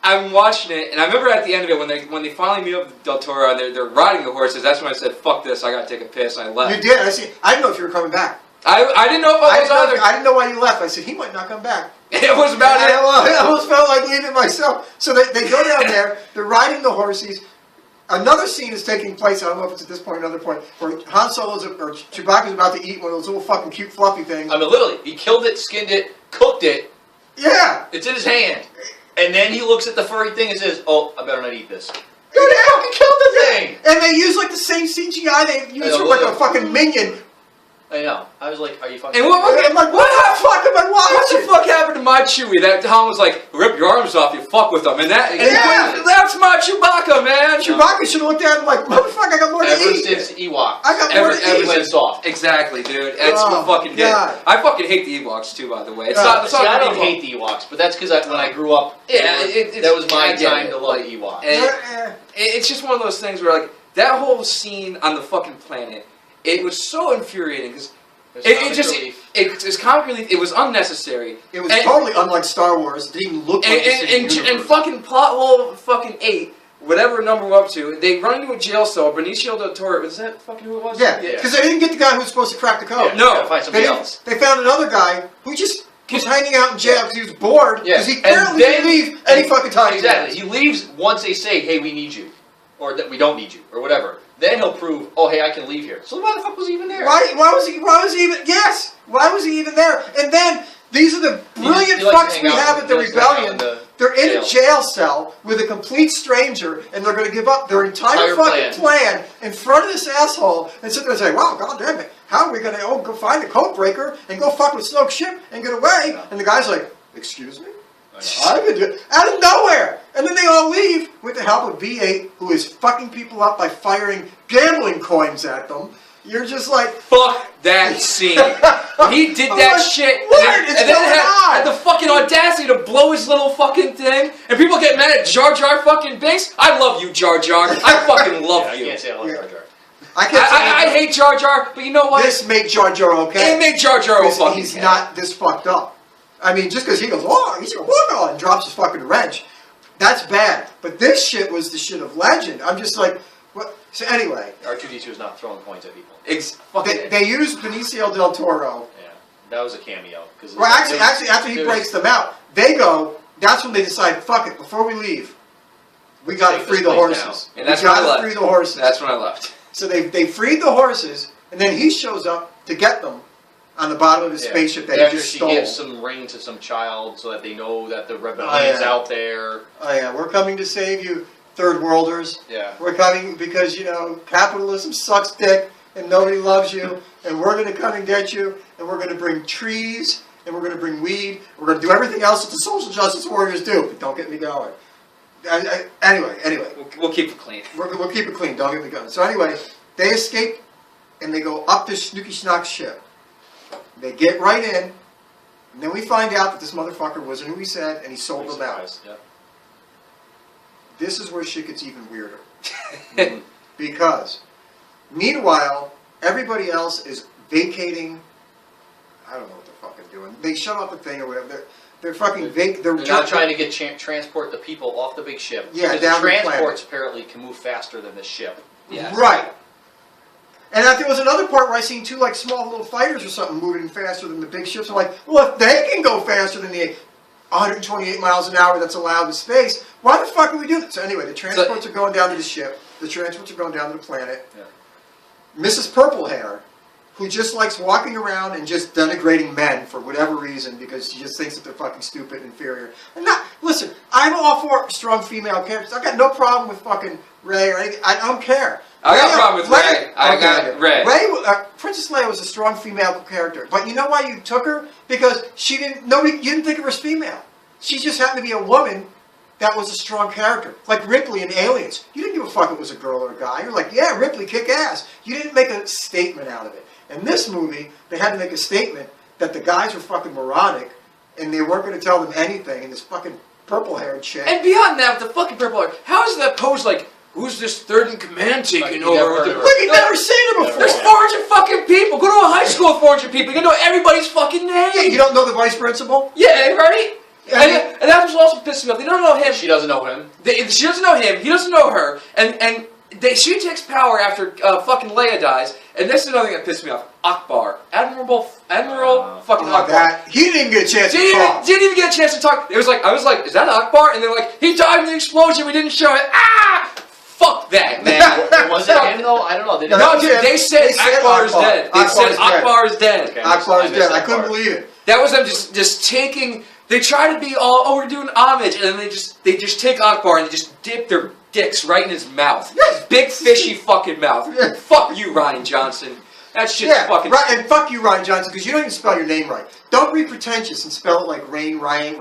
I'm watching it and I remember at the end of it when they finally meet up with Del Toro and they're riding the horses. That's when I said, "Fuck this! I gotta take a piss." I left. You did. I didn't know if you were coming back. I didn't know if I was either. I didn't know why you left. I said he might not come back. It was about it. I almost felt like leaving myself. So they go down there. They're riding the horses. Another scene is taking place, I don't know if it's at this point or another point, where Han Solo's or Chewbacca's about to eat one of those little fucking cute fluffy things. I mean, literally, he killed it, skinned it, cooked it. Yeah. It's in his hand. And then he looks at the furry thing and says, "Oh, I better not eat this." Go down. fucking killed the thing. And they use like the same CGI they use for like a fucking minion. I know. I was like, are you fucking... And I'm like, what the fuck am I watching? What the fuck happened to my Chewie? That Han was like, rip your arms off, you fuck with them. And that's my Chewbacca, man. Chewbacca should have looked at him like, motherfucker, I got more to eat. Ever since Ewok. I got more to eat. Went soft. Exactly, dude. That's what fucking did. I fucking hate the Ewoks too, by the way. It's not. See, I don't hate the Ewoks, but that's because when I grew up, that was my time to love Ewoks. It's just one of those things where, like, that whole scene on the fucking planet, it was so infuriating because it was comic relief. It was unnecessary. It was totally unlike Star Wars. It didn't even look like and fucking plot hole fucking 8, whatever number we're up to. They run into a jail cell. Benicio del Toro, was that fucking who it was? Yeah, because they didn't get the guy who was supposed to crack the code. Yeah, no, find somebody else. They found another guy who just was hanging out in jail because he was bored. Because he apparently didn't leave any fucking time. Exactly. He leaves once they say, "Hey, we need you," or that we don't need you, or whatever. Then he'll prove, oh, hey, I can leave here. So why the fuck was he even there? Why was he even... Yes! Why was he even there? And then, these are the brilliant fucks we have at the Rebellion. They're in a jail cell with a complete stranger, and they're going to give up their entire fucking plan in front of this asshole, and sit there and say, wow, goddamn it, how are we going to go find the code breaker and go fuck with Snoke's ship and get away? Yeah. And the guy's like, excuse me? I could do it. Out of nowhere! And then they all leave with the help of B8, who is fucking people up by firing gambling coins at them. You're just like... Fuck that scene. He did that shit. What? And then had the fucking audacity to blow his little fucking thing. And people get mad at Jar Jar fucking Binks. I love you, Jar Jar. I fucking love you. I can't say I love Jar Jar. I hate Jar Jar, but you know what? This made Jar Jar okay. It made Jar Jar okay. He's not this fucked up. I mean, just because he goes, oh, he's a whoa, and drops his fucking wrench, that's bad. But this shit was the shit of legend. I'm just like, what? So anyway. R2-D2 is not throwing points at people. They used Benicio del Toro. Yeah, that was a cameo. Well, actually, after he breaks them out, they go, that's when they decide, fuck it, before we leave, we got to free the horses. And that's when I left. Free the horses. That's when I left. So they freed the horses, and then he shows up to get them. On the bottom of the spaceship that he just stole. She gives some ring to some child so that they know that the rebellion's out there. Oh yeah, we're coming to save you, third worlders. Yeah. We're coming because, you know, capitalism sucks dick and nobody loves you, and we're going to come and get you, and we're going to bring trees, and we're going to bring weed, we're going to do everything else that the social justice warriors do, but don't get me going. Anyway. We'll keep it clean. We'll keep it clean, don't get me going. So anyway, they escape, and they go up this Snooky Schnock's ship. They get right in, and then we find out that this motherfucker wasn't who he said, and he sold them out. Yeah. This is where shit gets even weirder. Because, meanwhile, everybody else is vacating. I don't know what they're fucking doing. They shut off the thing or whatever. They're fucking They're not trying to get transport the people off the big ship. Yeah, because down the the transports apparently can move faster than the ship. Yeah. Right. And there was another part where I seen two like small little fighters or something moving faster than the big ships. I'm like, well, if they can go faster than the 128 miles an hour that's allowed in space, why the fuck do we do that? So anyway, the transports are going down to the ship. The transports are going down to the planet. Yeah. Mrs. Purple Hair, who just likes walking around and just denigrating men for whatever reason because she just thinks that they're fucking stupid and inferior. And listen, I'm all for strong female characters. I got no problem with fucking Rey or anything. I don't care. I got a problem with Rey. I got Rey. Princess Leia was a strong female character, but you know why you took her? Because you didn't think of her as female. She just happened to be a woman that was a strong character, like Ripley in Aliens. You didn't give a fuck if it was a girl or a guy. You're like, yeah, Ripley, kick ass. You didn't make a statement out of it. In this movie, they had to make a statement that the guys were fucking moronic, and they weren't going to tell them anything. And this fucking purple-haired chick. And beyond that, with the fucking purple hair, how is that pose like? Who's this third in command taking over? Like you've never seen her before. There's 400 fucking people. Go to a high school with 400 people. You can know everybody's fucking name. Yeah, you don't know the vice principal? Yeah, right? And that's what also pisses me off. They don't know him. She doesn't know him. She doesn't know him. He doesn't know her. And she takes power after fucking Leia dies. And this is another thing that pissed me off. Akbar. Admiral fucking Akbar. He didn't even get a chance to talk. Didn't even get a chance to talk. It was like, I was like, is that Akbar? And they're like, he died in the explosion. We didn't show it. Ah! Fuck that, man. Was it him, though? I don't know. They said Akbar is dead. They said Akbar is dead. Akbar is dead. I couldn't believe it. That was them just taking... They try to be all, oh, we're doing homage, and then they just take Akbar and they just dip their dicks right in his mouth. His big fishy fucking mouth. Fuck you, Ryan Johnson. That shit's fucking... Right, and fuck you, Ryan Johnson, because you don't even spell your name right. Don't be pretentious and spell it like Ryan.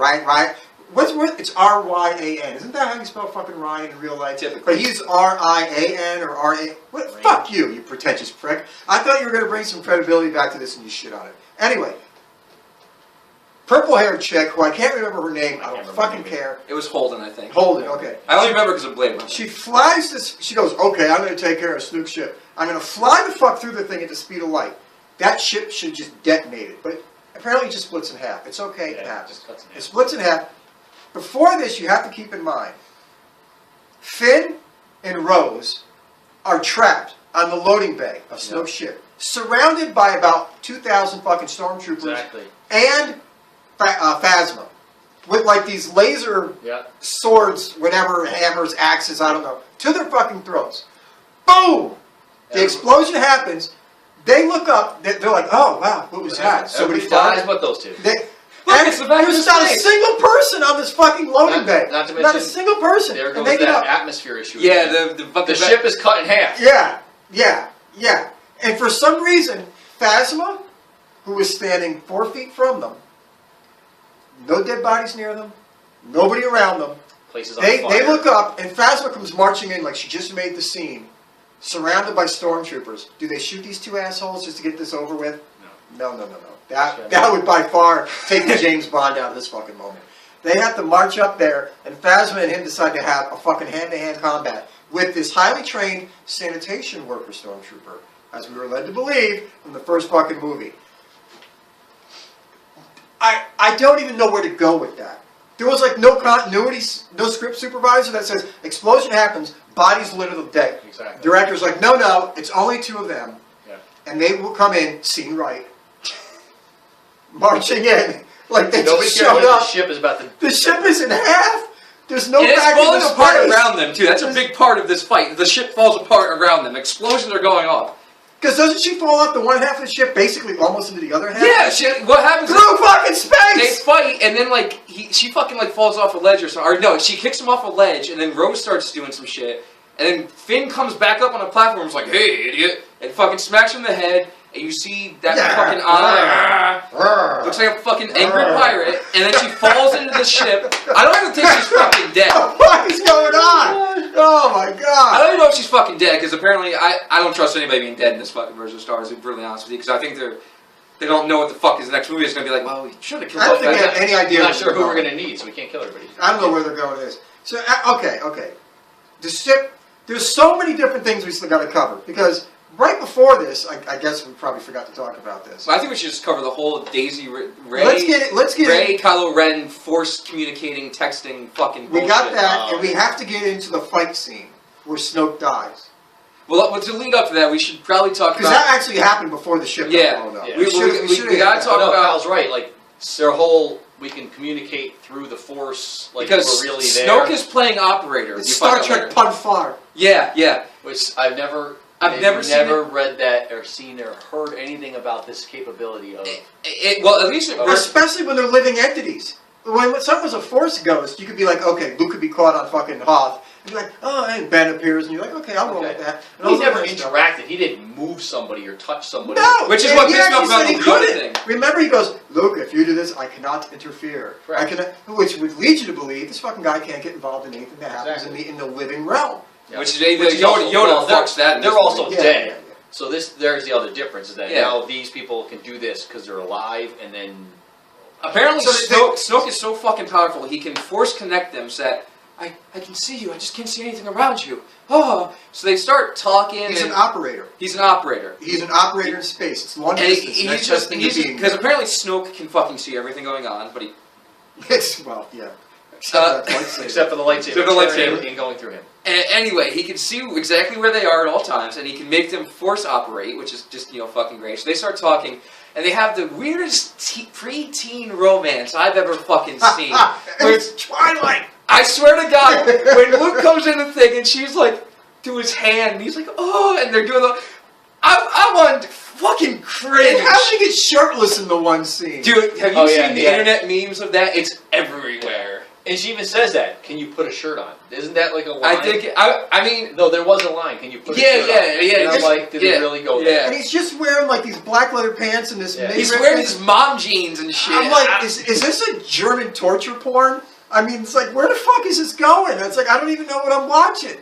It's R-Y-A-N. Isn't that how you spell fucking Ryan in real life? Typically. But he's R-I-A-N or R-A... Fuck you, you pretentious prick. I thought you were going to bring some credibility back to this and you shit on it. Anyway, purple-haired chick, who I can't remember her name, I don't fucking care. It was Holden, I think. Holden, okay. I only remember because of Blade Runner. She flies this... She goes, okay, I'm going to take care of Snook's ship. I'm going to fly the fuck through the thing at the speed of light. That ship should just detonate it. But apparently it just splits in half. It's okay, it happens. It splits in half. Before this, you have to keep in mind, Finn and Rose are trapped on the loading bay of Snoke's ship, surrounded by about 2,000 fucking stormtroopers and Phasma, with like these laser swords, whatever, hammers, axes, I don't know, to their fucking throats. Boom! The explosion happens. They look up. They're like, "Oh wow, what was that?" Somebody dies, but those two. There's not a single person on this fucking loading bay. Not to mention, not a single person. There goes that atmosphere issue. Yeah, the ship is cut in half. Yeah. And for some reason, Phasma, who was standing 4 feet from them, no dead bodies near them, nobody around them. Places on fire. They look up, and Phasma comes marching in like she just made the scene, surrounded by stormtroopers. Do they shoot these two assholes just to get this over with? No. That would by far take the James Bond out of this fucking moment. They have to march up there, and Phasma and him decide to have a fucking hand-to-hand combat with this highly trained sanitation worker stormtrooper, as we were led to believe from the first fucking movie. I don't even know where to go with that. There was like no continuity, no script supervisor that says, explosion happens, bodies litter the deck. Exactly. Director's like, no, it's only two of them. Yeah. And they will come in, scene right, marching in, like they just showed up. The ship is about to... The ship is in half! There's no and back it's falling apart space. around them, too. That's a big part of this fight. The ship falls apart around them. Explosions are going off. Because doesn't she fall off the one half of the ship, basically almost into the other half? Yeah, what happens through fucking space! They fight, and then, like, she fucking, like, falls off a ledge or something. Or, no, she kicks him off a ledge, and then Rose starts doing some shit. And then Finn comes back up on a platform and is like, hey, idiot, and fucking smacks him in the head, and you see that fucking eye. Looks like a fucking angry pirate, and then she falls into the ship. I don't even think she's fucking dead. What is going on? Oh my god. I don't even know if she's fucking dead, because apparently I don't trust anybody being dead in this fucking version of Star Wars, to be brutally honest with you, because I think they don't know what the fuck is the next movie. It's going to be like, well, we should have killed I don't think they have any idea. I'm not sure who we're going to need, so we can't kill everybody. I don't know where they're going with this. So, okay. The ship, there's so many different things we still got to cover, because right before this, I guess we probably forgot to talk about this. Well, I think we should just cover the whole Daisy, Ray, Kylo Ren, force communicating, texting, fucking bullshit. We got that, and we have to get into the fight scene where Snoke dies. Well, to lead up to that, we should probably talk about... Because that actually happened before the ship got blown up. We got to talk about... Kyle's right, like, their whole... We can communicate through the Force, like because we're really there. Snoke is playing operator. It's Star Trek Pun Far. Yeah. Which I've never read that or seen or heard anything about this capability of. Well, at least especially when they're living entities. When someone's a Force ghost, you could be like, okay, Luke could be caught on fucking Hoth. And be like, oh, and Ben appears, and you're like, okay, I'll roll with that. And he never interacted. He didn't move somebody or touch somebody. No! Which is what pissed me off about the Yoda thing. Remember, he goes, Luke, if you do this, I cannot interfere. Right. Which would lead you to believe this fucking guy can't get involved in anything that happens in the living realm. Yeah. Which Yoda fucks that. They're also dead. Yeah. So there's the other difference, is that now these people can do this because they're alive, and then... Apparently Snoke is so fucking powerful, he can force connect them so that I can see you, I just can't see anything around you. Oh, so they start talking. He's an operator. He's an operator. He's an operator in space. It's long distance. Because apparently Snoke can fucking see everything going on, but he... Except for the lightsaber. Except for the lightsaber and going through him. Anyway, he can see exactly where they are at all times, and he can make them force operate, which is just, fucking great. So they start talking, and they have the weirdest pre-teen romance I've ever fucking seen. It's Twilight! I swear to God, when Luke comes in the thing, and she's like, to his hand, and he's like, oh, and they're doing the... I want fucking cringe. And how did he get shirtless in the one scene? Dude, have you seen the internet memes of that? It's everywhere. And she even says that. Can you put a shirt on? Isn't that like a line? I mean, no, there was a line. Can you put a shirt on? Yeah. And I'm like, did it really go there? And he's just wearing like these black leather pants and this. He's wearing his mom jeans and shit. I'm like, is this a German torture porn? I mean, it's like, where the fuck is this going? It's like, I don't even know what I'm watching.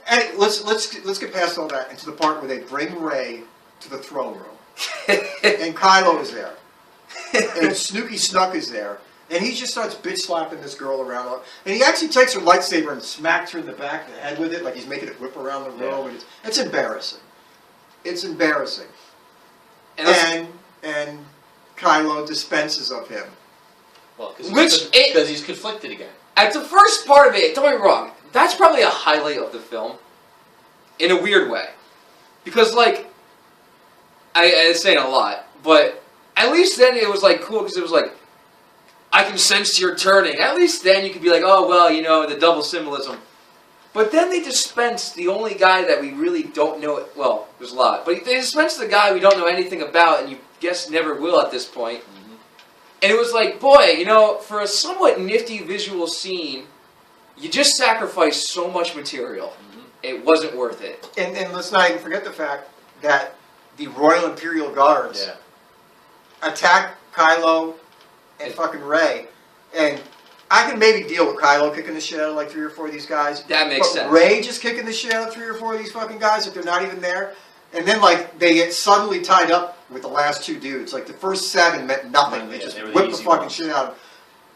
And let's get past all that into the part where they bring Rey to the throne room, and Kylo is there, and Snooky Snuck is there, and he just starts bitch slapping this girl around, and he actually takes her lightsaber and smacks her in the back of the head with it, like he's making it whip around the room, and it's embarrassing. It's embarrassing. And Kylo dispenses of him. Well, because he's conflicted again. At the first part of it, don't get me wrong, that's probably a highlight of the film, in a weird way. Because, like, I say it a lot, but at least then it was, like, cool, because it was like, I can sense you're turning. At least then you could be like, oh, well, you know, the double symbolism. But then they dispense the only guy that we really don't know, well, there's a lot, but they dispense the guy we don't know anything about, and you guess never will at this point. And it was like, boy, you know, for a somewhat nifty visual scene, you just sacrificed so much material. It wasn't worth it. And let's not even forget the fact that the Royal Imperial Guards attack Kylo and fucking Rey. And I can maybe deal with Kylo kicking the shit out of like 3 or 4 of these guys. That makes sense. Rey just kicking the shit out of 3 or 4 of these fucking guys if they're not even there. And then, like, they get suddenly tied up with the last 2 dudes. Like, the first 7 meant nothing. They just whip the fucking shit out of them.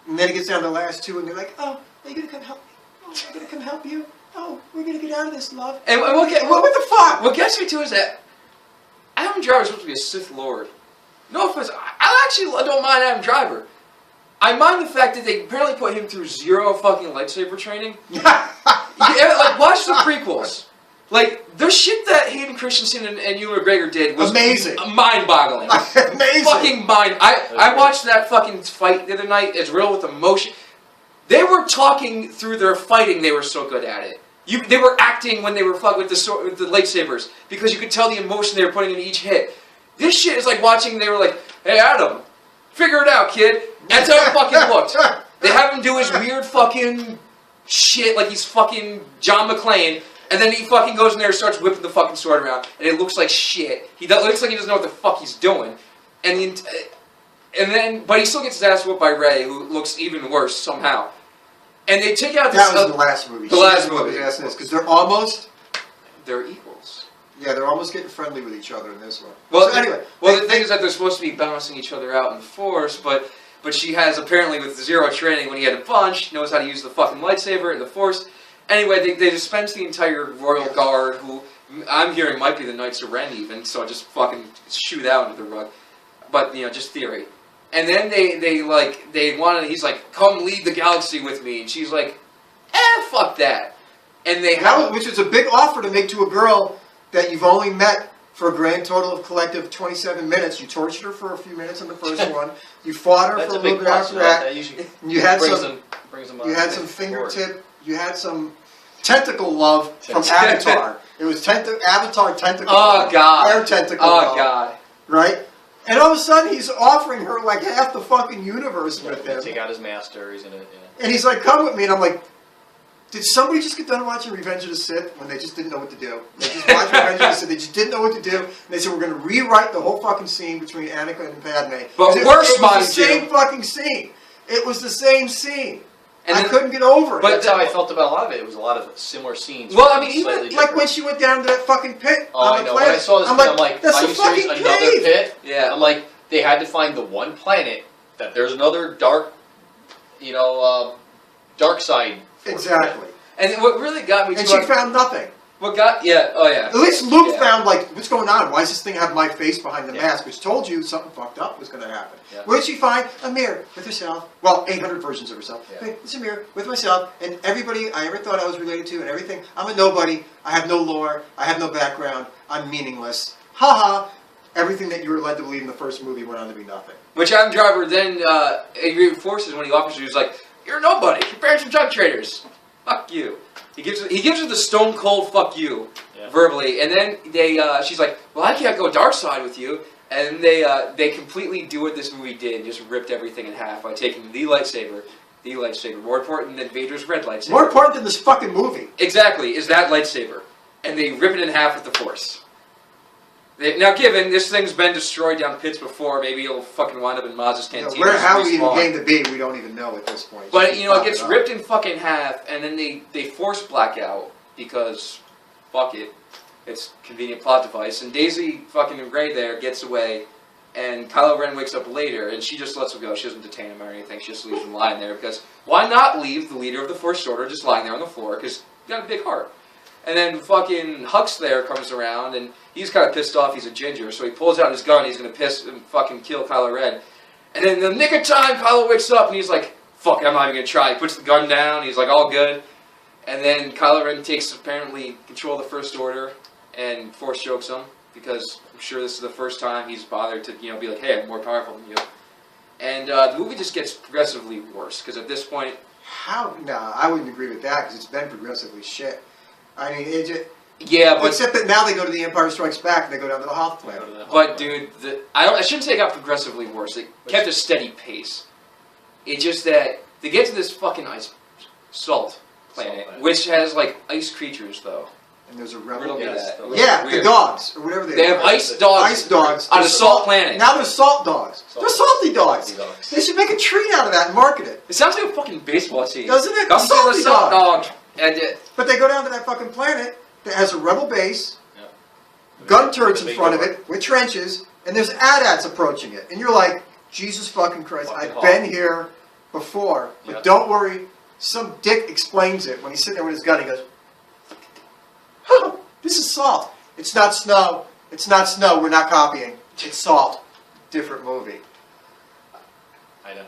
And then it gets down to the last 2, and they're like, oh, are you going to come help me? Oh, I'm going to come help you? Oh, we're going to get out of this, love. And what the fuck? What gets me to is that Adam Driver's supposed to be a Sith Lord. No offense, I actually don't mind Adam Driver. I mind the fact that they apparently put him through 0 fucking lightsaber training. Like, watch the prequels. Like, the shit that Hayden Christensen and Ewan McGregor did was amazing, mind-boggling. Amazing, fucking mind. I watched that fucking fight the other night. It's real with emotion. They were talking through their fighting. They were so good at it. They were acting when they were fucking with the lightsabers because you could tell the emotion they were putting in each hit. This shit is like watching. They were like, "Hey, Adam, figure it out, kid." That's how it fucking looked. They have him do his weird fucking shit like he's fucking John McClane. And then he fucking goes in there and starts whipping the fucking sword around, and it looks like shit. It looks like he doesn't know what the fuck he's doing. But he still gets his ass whooped by Rey, who looks even worse somehow. And they take out this... That was the last movie. The last movie. Because they're equals. Yeah, they're almost getting friendly with each other in this one. Well, so anyway... the thing is that they're supposed to be balancing each other out in the Force, but she has, apparently, with 0 training, when he had a bunch, knows how to use the fucking lightsaber and the Force... Anyway, they dispense the entire Royal Guard, who I'm hearing might be the Knights of Ren even, so just fucking shoot out into the rug. But, you know, just theory. And then he's like, come lead the galaxy with me. And she's like, fuck that. And which is a big offer to make to a girl that you've only met for a grand total of collective 27 minutes. You tortured her for a few minutes in the first one. You fought her for a little bit after that. You had some fingertip. You had some tentacle love from Avatar. It was Avatar tentacle. Oh, God. Air tentacle love. God. Right? And all of a sudden, he's offering her like half the fucking universe with him. Take out his master. He's in it. Yeah. And he's like, come with me. And I'm like, did somebody just get done watching Revenge of the Sith when they just didn't know what to do? They just watched Revenge of the Sith. They just didn't know what to do. And they said, we're going to rewrite the whole fucking scene between Anakin and Padme. But worse, it was the same fucking scene. It was the same scene. And I couldn't get over it. But that's how I felt about a lot of it. It was a lot of similar scenes. Well, I mean, even like when she went down to that fucking pit. Oh, I know. When I saw this, I'm like, that's are you serious? Another pit? Yeah. I'm like, they had to find the one planet that there's another dark, dark side. Exactly. And what really got me, and she found nothing. At least Luke found, like, what's going on? Why does this thing have my face behind the mask? Which told you something fucked up was going to happen. Yeah. Where did she find? A mirror with herself. Well, 800 versions of herself. Yeah. Hey, it's a mirror with myself and everybody I ever thought I was related to and everything. I'm a nobody. I have no lore. I have no background. I'm meaningless. Ha ha. Everything that you were led to believe in the first movie went on to be nothing. Which Adam Driver then reinforces when he offers you. He's like, you're a nobody. Your parents are junk traders. Fuck you. He gives her the stone cold fuck you, verbally, and then she's like, well, I can't go dark side with you, and they completely do what this movie did, and just ripped everything in half by taking the lightsaber the lightsaber. More important than Vader's red lightsaber. More important than this fucking movie. Exactly, is that lightsaber. And they rip it in half with the Force. Now, given this thing's been destroyed down pits before, maybe it'll fucking wind up in Maz's cantina. How we even came to be, we don't even know at this point. But, you know, it gets ripped in fucking half, and then they force blackout, because, fuck it, it's a convenient plot device, and Daisy fucking Rey there gets away, and Kylo Ren wakes up later, and she just lets him go. She doesn't detain him or anything, she just leaves him lying there, because why not leave the leader of the First Order just lying there on the floor, because he's got a big heart. And then fucking Hux there comes around, and he's kind of pissed off. He's a ginger, so he pulls out his gun. He's going to piss and fucking kill Kylo Ren. And then in the nick of time, Kylo wakes up, and he's like, fuck it, I'm not even going to try. He puts the gun down. He's like, all good. And then Kylo Ren takes, apparently, control of the First Order, and Force chokes him, because I'm sure this is the first time he's bothered to, you know, be like, hey, I'm more powerful than you. And the movie just gets progressively worse, because at this point... How? Nah, I wouldn't agree with that, because it's been progressively shit. I mean, it just... Yeah, but... Except that now they go to the Empire Strikes Back and they go down to the Hoth planet. But, dude, I shouldn't say it got progressively worse. It kept a steady pace. It's just that they get to this fucking salt planet, which has, like, ice creatures, though. And there's a rebel. The dogs, or whatever they have ice dogs. Ice dogs. On a salt planet. Now they're salt dogs. They're salty dogs. They should make a treat out of that and market it. It sounds like a fucking baseball team. Doesn't it? Come to the salt dog. But they go down to that fucking planet that has a rebel base, gun turrets in front of it, with trenches, and there's AT-ATs approaching it. And you're like, Jesus fucking Christ, I've been here before. But don't worry, some dick explains it when he's sitting there with his gun. He goes, oh, this is salt. It's not snow. It's not snow. We're not copying. It's salt. Different movie. I know.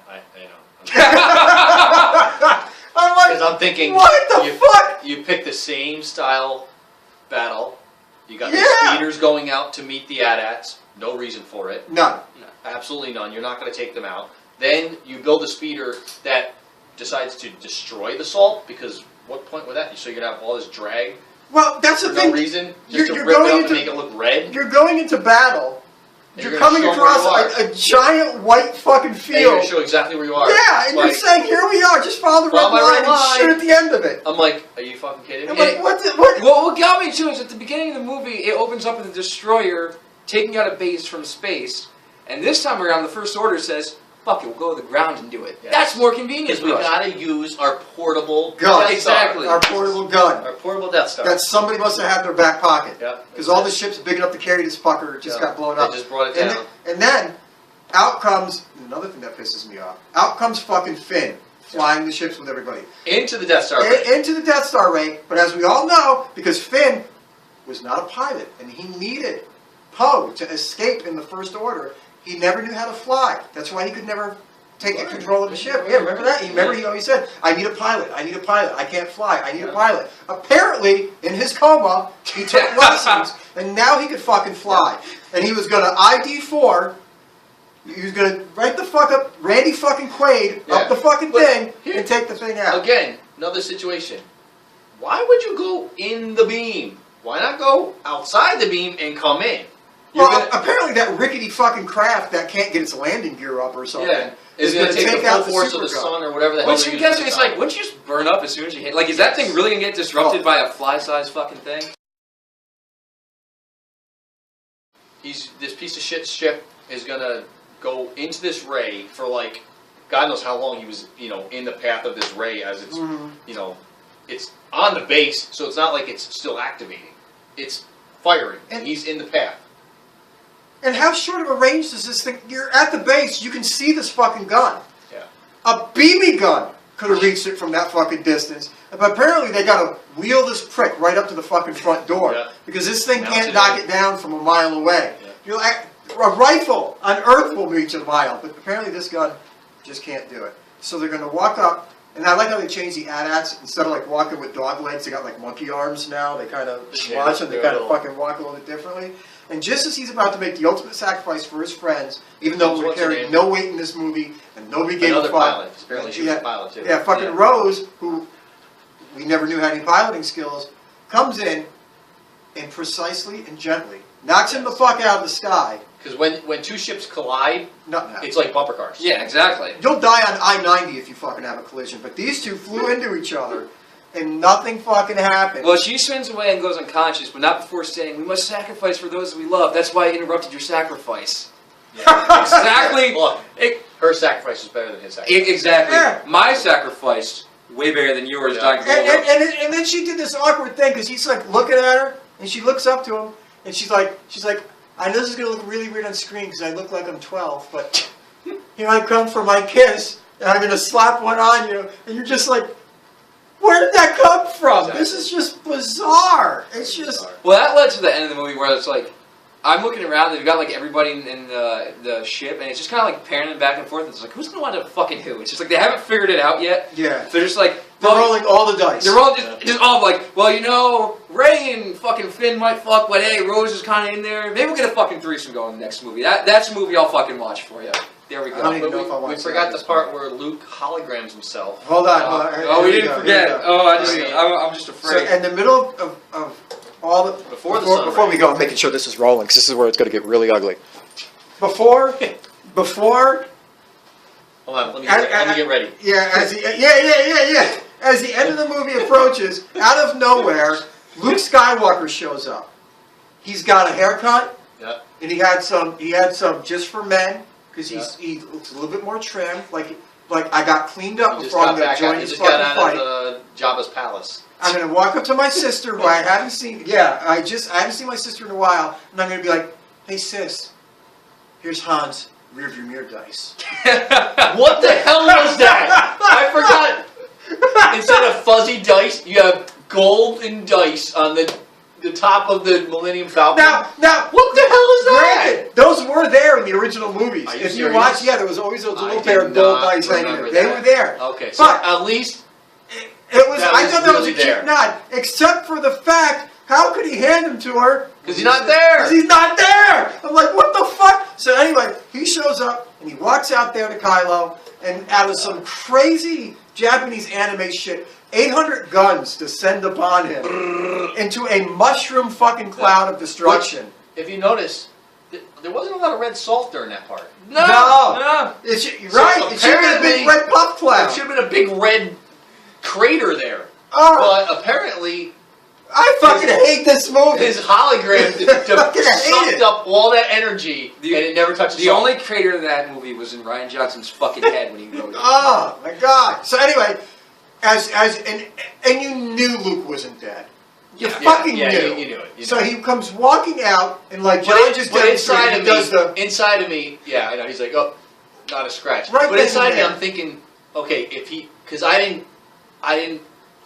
I'm like, because I'm thinking, what the fuck? You pick the same style battle. You got the speeders going out to meet the AT-ATs. No reason for it. None. No, absolutely none. You're not going to take them out. Then you build a speeder that decides to destroy the salt, because what point would that be? So you're going to have all this drag? Well, that's the thing. No reason? Just to rip it up and make it look red? You're going into battle. You're coming across a giant white fucking field. And you're going to show exactly where you are. Yeah, and you're saying, here we are, just follow the red line and shoot at the end of it. I'm like, are you fucking kidding me? I'm like, what? Well, what got me too is at the beginning of the movie, it opens up with a destroyer taking out a base from space, and this time around, the First Order says, fuck it, we'll go to the ground and do it. Yes. That's more convenient because we gotta use our portable gun. Exactly. Our portable gun. Our portable Death Star. That somebody must have had in their back pocket. Yep. Because all the ships big enough to carry this fucker just got blown up. They just brought it down. And then, out comes, another thing that pisses me off, out comes fucking Finn, flying the ships with everybody. Into the Death Star. Into the Death Star ray, but as we all know, because Finn was not a pilot, and he needed Poe to escape in the First Order, he never knew how to fly. That's why he could never take control of the ship. Yeah, remember that? Remember he always said, I need a pilot, I need a pilot, I can't fly, I need a pilot. Apparently, in his coma, he took lessons, and now he could fucking fly. And he was going to ID4, he was going to write the fuck up, Randy fucking Quaid, up the fucking thing, and take the thing out. Again, another situation. Why would you go in the beam? Why not go outside the beam and come in? Well, apparently that rickety fucking craft that can't get its landing gear up or something is going to take the full force of the sun or whatever the hell. Which, it's like, wouldn't you just burn up as soon as you hit? Like, is that thing really going to get disrupted by a fly-sized fucking thing? This piece of shit ship is going to go into this ray for, like, God knows how long he was, you know, in the path of this ray as it's, you know, it's on the base, so it's not like it's still activating. It's firing, and he's in the path. And how short of a range does this thing... You're at the base, you can see this fucking gun. Yeah. A BB gun could have reached it from that fucking distance. But apparently they got to wheel this prick right up to the fucking front door. Because this thing can't knock it down from a mile away. You're like, a rifle on Earth will reach a mile, but apparently this gun just can't do it. So they're going to walk up, and I like how they changed the AT-ATs. Instead of like walking with dog legs, they got like monkey arms now. They kind of watch and they kind of fucking walk a little bit differently. And just as he's about to make the ultimate sacrifice for his friends, even though we're carrying no weight in this movie, and nobody gave a fuck. Pilot. Apparently she was a pilot too. Yeah, fucking Rose, who we never knew had any piloting skills, comes in and precisely and gently knocks him the fuck out of the sky Because when two ships collide, Nothing happened. it's like bumper cars. Yeah, exactly. You'll die on I-90 if you fucking have a collision. But these two flew into each other, and nothing fucking happened. Well, she swims away and goes unconscious, but not before saying, "We must sacrifice for those we love." That's why I interrupted your sacrifice. Yeah. Exactly. Look, her sacrifice was better than his sacrifice. Exactly. Yeah. My sacrifice, way better than yours. Yeah. Dying to blow up. And then she did this awkward thing because he's like looking at her, and she looks up to him, and she's like, I know this is gonna look really weird on screen because I look like I'm 12, but here I come for my kiss, and I'm gonna slap one on you, and you're just like, where did that come from? Exactly. This is just bizarre. It's just. Well, that led to the end of the movie where it's like, I'm looking around, they've got like everybody in the ship, and it's just kind of like pairing them back and forth. It's like, who's gonna want to fucking who? It's just like they haven't figured it out yet. Yeah. They're just like, They're well, rolling all the dice. they're all just all like, well, you know, Ray and fucking Finn might fuck, but hey, Rose is kind of in there. Maybe we'll get a fucking threesome going in the next movie. That's a movie I'll fucking watch for you. There we I don't go. even know But if I want we to forgot see the that. part where Luke holograms himself. Hold on. Oh, we Here didn't go, forget. here we go. Oh, I I'm just So afraid. in the middle of all the Before the sun before we go, I'm making sure this is rolling because this is where it's going to get really ugly. Before, Hold on, let me get ready. yeah, as the end of the movie approaches, out of nowhere, Luke Skywalker shows up. He's got a haircut, Yeah. and he had some just for men because he looks a little bit more trim. Like I got cleaned up He just before I'm got going to back join out. He this just got fucking out fight. of Jabba's palace. I'm gonna walk up to my sister who I haven't seen. Yeah, I haven't seen my sister in a while, and I'm gonna be like, "Hey sis, here's Han's rearview mirror dice." What the hell was that? I forgot. Instead of fuzzy dice, you have golden dice on the top of the Millennium Falcon. Now, What the hell is that? granted, those were there in the original movies. Are you If you serious? watch, yeah, there was always those I little did pair of gold not dice hanging there. remember They that. were there. Okay, so But at least it was. that I was thought that was a really there. cute nod, except for the fact, how could he hand them to her? because he's not there. 'Cause he's not there. I'm like, what the fuck? So anyway, he shows up and he walks out there to Kylo, and out of some crazy Japanese anime shit, 800 guns descend upon him into a mushroom fucking cloud of destruction. If you notice, there wasn't a lot of red salt during that part. No. It's So right. It should be a big apparently- red puff There cloud. should have been a big red crater there. Oh, But apparently, I fucking hate this movie. his hologram Fucking hate sucked it. up all that energy, and it never touched The salt. only crater of that movie was in Ryan Johnson's fucking head when he wrote it. Oh my god. So anyway, and you knew Luke wasn't dead. You fucking yeah, knew. You knew it. You So knew he comes walking out, and like But, John just but inside demonstrated, of he does the me, inside of me, yeah, I know. He's like, oh, not a scratch. Right but then inside and me, there. I'm thinking, okay, if he, because I didn't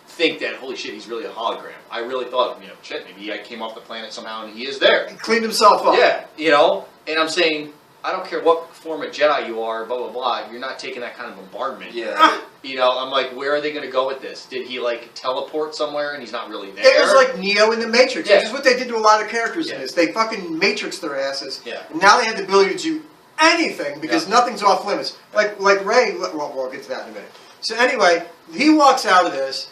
think that. Holy shit, he's really a hologram. I really thought, shit, maybe I came off the planet somehow and he is there. he cleaned himself up. Yeah, and I'm saying, I don't care what form of Jedi you are, blah blah blah. You're not taking that kind of bombardment. Yeah. I'm like, where are they going to go with this? Did he like teleport somewhere and he's not really there? It was like Neo in the Matrix, Yeah. which is what they did to a lot of characters in Yeah. this. They fucking Matrix their asses. Yeah. And now they have the ability to do anything because Yeah. nothing's off limits. Like Ray. Well, we'll get to that in a minute. So anyway, he walks out of this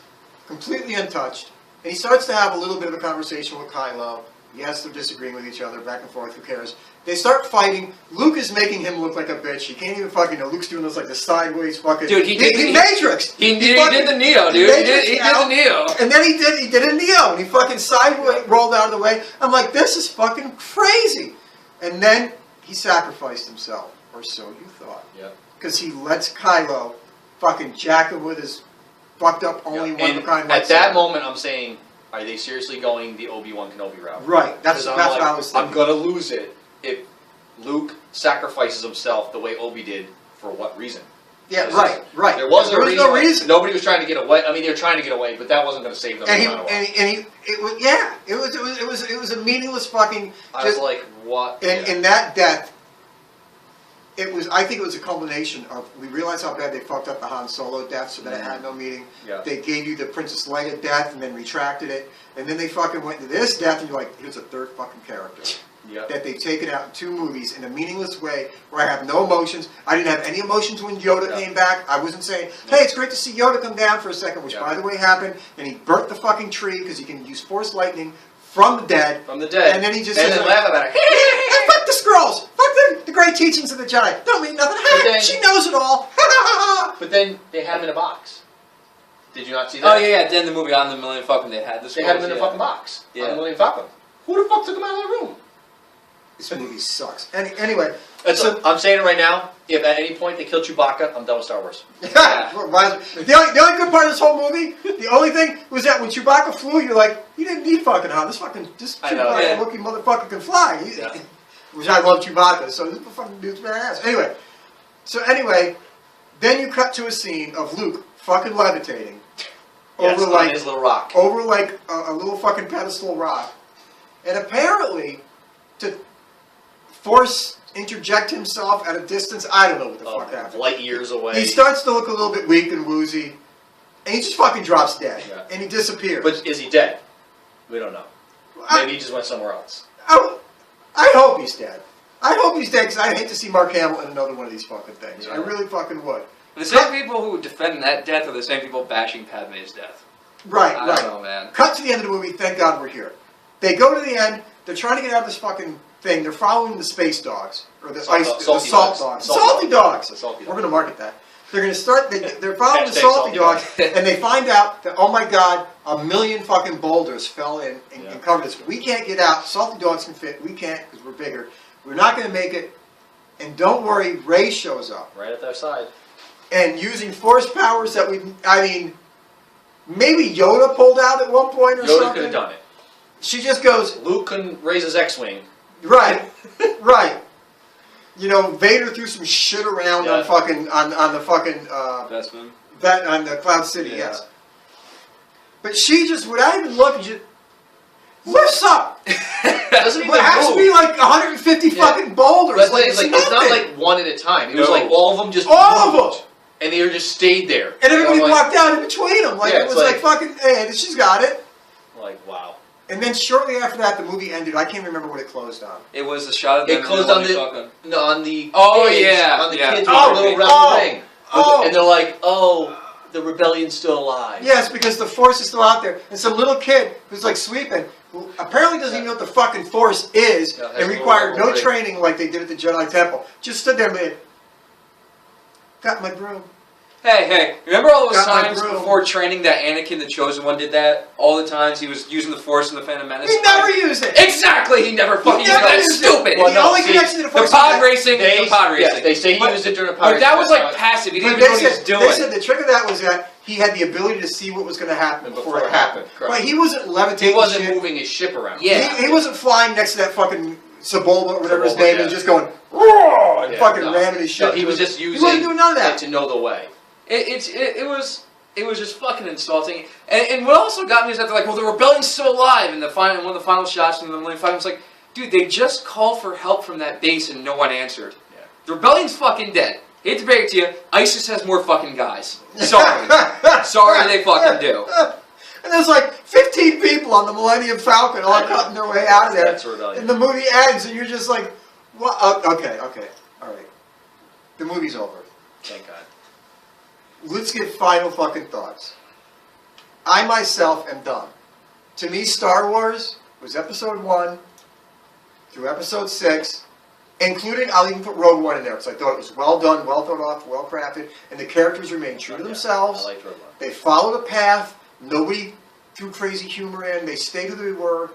completely untouched, and he starts to have a little bit of a conversation with Kylo. Yes, they're disagreeing with each other, back and forth. Who cares? They start fighting. Luke is making him look like a bitch. He can't even fucking know. Luke's doing this like the sideways fucking. Dude, he Matrix. He did the Neo, dude. He did the Neo. And then he did a Neo, and he fucking sideways rolled out of the way. I'm like, this is fucking crazy. And then he sacrificed himself, or so you thought, Yeah. because he lets Kylo fucking jack him with his fucked up only one And of a kind. at that lightsaber. moment, I'm saying, are they seriously going the Obi-Wan Kenobi route? Right. That's 'Cause I'm what like, I was thinking. I'm gonna lose it if Luke sacrifices himself the way Obi did. For what reason? Yeah, This right. There was no reason. reason. Nobody was trying to get away. I mean, they were trying to get away, but that wasn't going to save them. And no matter what. it was a meaningless fucking. I was like, what? In that death, I think it was a culmination of, we realized how bad they fucked up the Han Solo death, so that it had no meaning. Yeah. They gave you the Princess Leia death and then retracted it, and then they fucking went to this death, and you're like, here's a third fucking character. Yep. That they've taken out in 2 movies in a meaningless way, where I have no emotions. I didn't have any emotions when Yoda came back. I wasn't saying, hey, it's great to see Yoda come down for a second, which by the way happened, and he burnt the fucking tree, because he can use Force lightning from the dead. From the dead. And then he just and says, then laugh about it. hey, fuck the Skrulls! Fuck teachings of the Jedi don't mean nothing. then- She knows it all. But then they had him in a box. Did you not see that? Oh yeah, at the end of the movie on the Millennium Falcon, they had this. They had him in a fucking box. Yeah. On the Millennium Falcon. Who the fuck took him out of the room? This movie sucks. Anyway, I'm saying it right now. If at any point they kill Chewbacca, I'm done with Star Wars. the only good part of this whole movie, the only thing was that when Chewbacca flew, you're like, you didn't need fucking Han. This Chewbacca-looking motherfucker can fly. Which I love Chewbacca, so this fucking dude's badass. Anyway, then you cut to a scene of Luke fucking levitating over like his little rock, over like a little fucking pedestal rock, and apparently to force interject himself at a distance. I don't know what the fuck happened. Light years away. He starts to look a little bit weak and woozy, and he just fucking drops dead, and he disappears. But is he dead? We don't know. Maybe he just went somewhere else. I hope he's dead. I hope he's dead because I hate to see Mark Hamill in another one of these fucking things. Yeah. I really fucking would. The same people who defend that death are the same people bashing Padme's death. Right. I don't know, man. Cut to the end of the movie. Thank God we're here. They go to the end. They're trying to get out of this fucking thing. They're following the space dogs or the salt dogs. Salty dogs. We're going to market that. They're going to start. They're following the salty dogs, and they find out that, oh my God, 1 million fucking boulders fell in and covered us. We can't get out. Salty dogs can fit. We can't because we're bigger. We're not going to make it. And don't worry, Rey shows up. Right at their side. And using force powers that maybe Yoda pulled out at one point or something. Yoda could have done it. She just goes. Luke couldn't raise his X-wing. Right, right. You know, Vader threw some shit around on the fucking on the Cloud City. Yeah. Yes. But she just, without even looking, just lifts up. Doesn't even It has to be like 150 fucking boulders. But it's not like one at a time. It was like all of them just all of them. And they just stayed there. And everybody walked out in between them. Like it was like fucking, hey, she's got it. Like, wow. And then shortly after that, the movie ended. I can't remember what it closed on. It was a shot of them. It closed on the on the kids, on the kids with the little round thing. And they're like, the rebellion's still alive. Yes, because the Force is still out there. And some little kid who's like sweeping, who apparently doesn't even know what the fucking Force is, and required no training like they did at the Jedi Temple. Just stood there and made, got my broom. Hey, remember all those times before training that Anakin, the Chosen One, did that? All the times he was using the Force in the Phantom Menace? He never used it! Exactly! He never fucking used it! That's stupid! Well, the only connection to the Force the pod racing. Yes, they say he used it during the pod racing. But that was like passive. He didn't even know what he was doing. They said the trick of that was that he had the ability to see what was going to happen before it happened. Right, he wasn't levitating. He wasn't moving his ship around. Yeah. He wasn't flying next to that fucking Sebulba or whatever his name is, just going, roar, and fucking ramming his ship. No, he was just using he wasn't doing none of that. To know the way. It was just fucking insulting. And what also got me is that they're like, well, the rebellion's still alive. And one of the final shots from the Millennium Falcon was like, dude, they just called for help from that base and no one answered. Yeah. The rebellion's fucking dead. Hate to break it to you, ISIS has more fucking guys. Sorry. Sorry, they fucking do. And there's like 15 people on the Millennium Falcon all cutting their way out of there. That's rebellion. And the movie ends and you're just like, what? Okay, all right. The movie's over. Thank God. Let's get final fucking thoughts. I myself am done. To me, Star Wars was episode 1 through episode 6, including, I'll even put Rogue One in there, because I thought it was well done, well thought off, well crafted, and the characters remained true to themselves. I liked Rogue One. They followed a path. Nobody threw crazy humor in. They stayed who they were.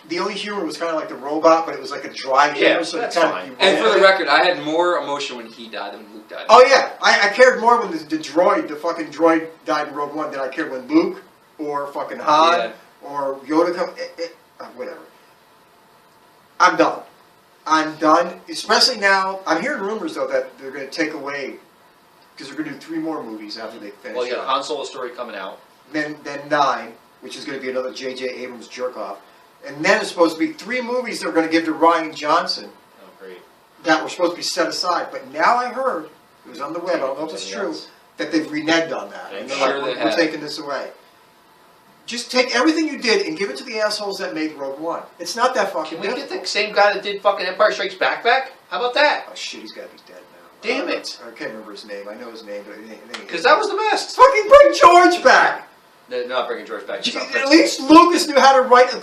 The only humor was kind of like the robot, but it was like a dry humor. So that's fine. And for the record, I had more emotion when he died than Luke died. Oh yeah, I cared more when the fucking droid died in Rogue One than I cared when Luke or fucking Han or Yoda come. Whatever. I'm done. Especially now, I'm hearing rumors though that they're going to take away because they're going to do 3 more movies after they finish. Well, yeah, Han Solo story coming out. Then 9, which is going to be another J.J. Abrams jerk off. And then there's supposed to be 3 movies they're going to give to Rian Johnson. Oh, great. That were supposed to be set aside. But now I heard, it was on the web, I don't know if it's true, that they've reneged on that. And they're like, we're taking this away. Just take everything you did and give it to the assholes that made Rogue One. It's not that fucking Can we get the same guy that did fucking Empire Strikes Back? How about that? Oh shit, he's got to be dead now. Damn it. I can't remember his name. I know his name, but because that was the best. Fucking bring George back! They're not bringing George back. At least Lucas knew how to write a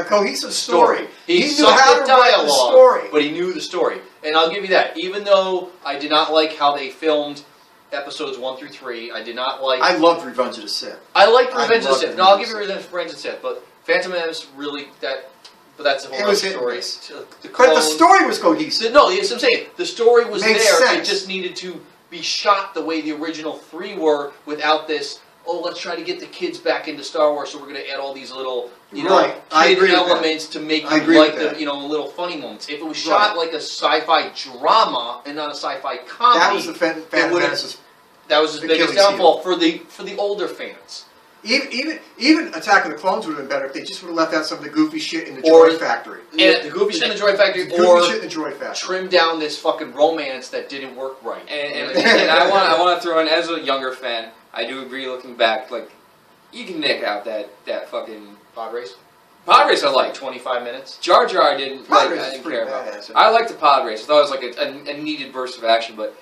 cohesive story. He knew sucked how at to write the dialogue, story. but he knew the story. And I'll give you that. Even though I did not like how they filmed episodes 1 through 3, I did not like. I loved Revenge of the Sith. I liked Revenge of the loved Sith. No, I'll give you Revenge of the Sith, but Phantom Menace really that. But that's a whole It other was hit and story. miss. The But the clones- story was cohesive. No, that's what I'm saying. The story was Makes there. sense. It just needed to be shot the way the original 3 were, without this. Oh, let's try to get the kids back into Star Wars, so we're going to add all these little, Right. I kid agree with elements to make I you agree like with the, that. little funny moments. If it was shot like a sci-fi drama and not a sci-fi comedy, That was the Phantom would've- Menace's. that was his biggest Achilles downfall for the older fans. Even Attack of the Clones would have been better if they just would have left out some of the goofy shit in the Or- Droid Factory. And the goofy shit in the Droid Factory, Goofy or shit in the Droid Factory. trim down this fucking romance that didn't work right. And I want to throw in, as a younger fan, I do agree. Looking back, like you can nick out that fucking Pod race. pod race. I liked. 25 minutes. Jar Jar I didn't Pod like. race I is didn't pretty care about. badass. I liked the pod race. I thought it was like a needed burst of action, but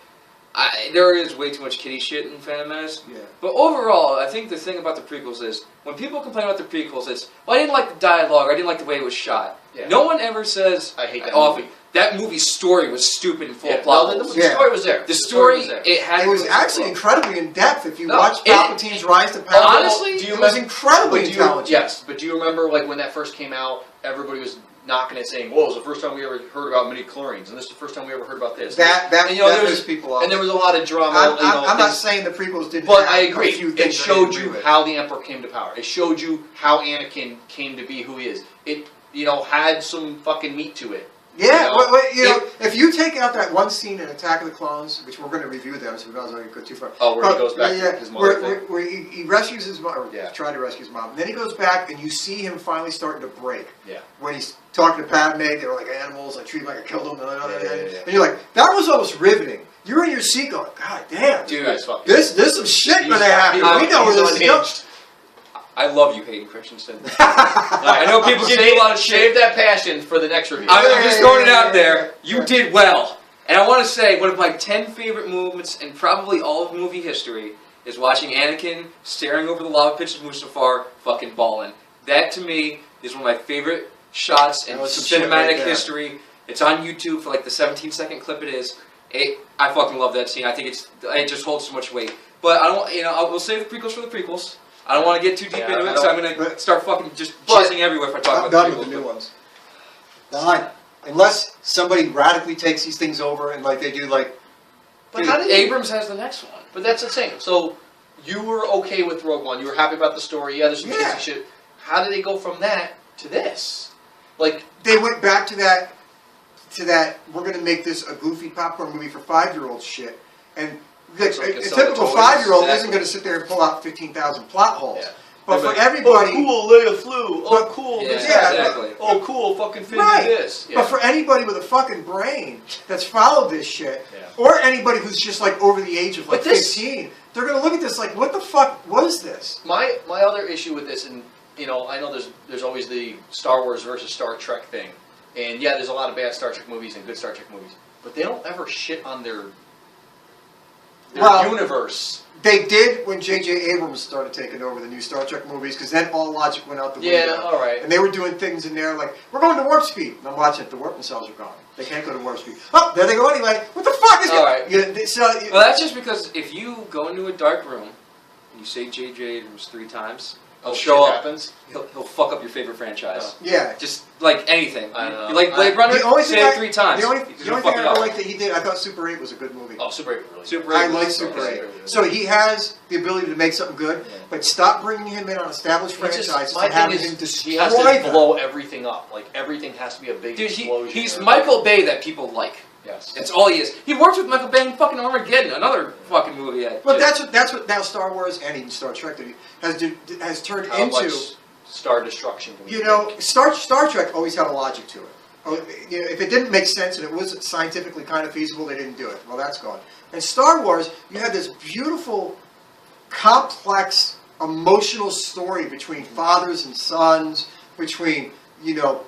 there is way too much kiddie shit in Phantom Menace. Yeah. But overall, I think the thing about the prequels is, when people complain about the prequels, it's, well, I didn't like the dialogue, or I didn't like the way it was shot. Yeah. No one ever says, I hate that oh, movie. That movie's story was stupid and full of No, plot the holes. story was there. The story, was there. it had. It was actually incredibly in depth. If you No, watch it- Palpatine's Rise to Power, honestly, it was incredibly intelligent. Yes, but do you remember, like, when that first came out, everybody was knocking it, saying, "Whoa, it was the first time we ever heard about midi-chlorians, and this is the first time we ever heard about this." That and, there pissed was people off. And there was a lot of drama. I'm not things- saying the prequels didn't. But have I a agree. few It things I showed didn't you agree with. how the Emperor came to power. It showed you how Anakin came to be who he is. It, had some fucking meat to it. Yeah, You know, if you take out that one scene in Attack of the Clones, which we're going to review them, so we're not going to go too far. Oh, where he goes back to his mother thing. where he rescues his mom, or Yeah. tried to rescue his mom. And then he goes back, and you see him finally starting to break. Yeah. When he's talking to Padme, they were like animals, I treat them like I killed them, Yeah. and you're like, that was almost riveting. You're in your seat going, God damn, Dude, that's fucking. this some shit He's- going to happen. he's- We know where he's this is going. unhinged. I love you, Hayden Christensen. I know people give you a lot of shit. Save that passion for the next review. I'm just throwing it out there. You did well. And I want to say, one of my 10 favorite moments in probably all of movie history is watching Anakin staring over the lava pits of Mustafar fucking ballin'. That, to me, is one of my favorite shots in That was some shit cinematic right there. history. It's on YouTube for like the 17-second clip it is. I fucking love that scene. I think it just holds so much weight. But I don't, we'll save the prequels for the prequels. I don't want to get too deep into it, so I'm going to start fucking just jizzing everywhere if I talk I'm about done the with prequels. the new ones. Unless somebody radically takes these things over and like they do like. But how did Abrams has the next one. But that's the thing. So you were okay with Rogue One. You were happy about the story. Yeah, there's some Yeah. cheesy shit. How did they go from that to this? Like, They went back to that. We're going to make this a goofy popcorn movie for 5-year-olds shit, and like, So we a can sell the typical toys, 5-year-old exactly. isn't going to sit there and pull out 15,000 plot holes. Yeah. But They're for like, everybody, oh cool, Leia flew. Oh But- cool, Yeah, this yeah, exactly. Oh cool, fucking Finn Right. did this. Yeah. but for anybody with a fucking brain that's followed this shit, Yeah. or anybody who's just like over the age of like But this- 15, they're going to look at this like, what the fuck was this? my other issue with this, and I know there's always the Star Wars versus Star Trek thing, and yeah, there's a lot of bad Star Trek movies and good Star Trek movies, but they don't ever shit on their Well, universe. They did when J.J. Abrams started taking over the new Star Trek movies, because then all logic went out the window. Yeah, all right. And they were doing things in there like, we're going to warp speed. And I'm watching it, the warp missiles are gone. They can't go to warp speed. Oh, there they go anyway. What the fuck is All going right. Well, that's just because if you go into a dark room and you say J.J. Abrams 3 times, he'll show shit up. happens. He'll fuck up your favorite franchise. Yeah. Just like anything. I know. You like Blade Runner? The only Say thing it 3 times. The only He's thing gonna fuck I it ever up. liked that he did, I thought Super 8 was a good movie. Oh, Super 8 really. Super I 8 like was Super okay. 8. So he has the ability to make something good, Yeah. but stop bringing him in on established It's just- franchises my and having thing him is, destroy he has to them. blow everything up. Like, everything has to be a big Dude, explosion. he's or- Michael Bay that people like. Yes. That's all he is. He worked with Michael Bay in fucking Armageddon, another fucking movie. But that's what now Star Wars and even Star Trek has turned How into. much Star Destruction can we You know, make? Star Trek always had a logic to it. You know, if it didn't make sense and it was scientifically kind of feasible, they didn't do it. Well, that's gone. And Star Wars, you had this beautiful, complex, emotional story between fathers and sons, between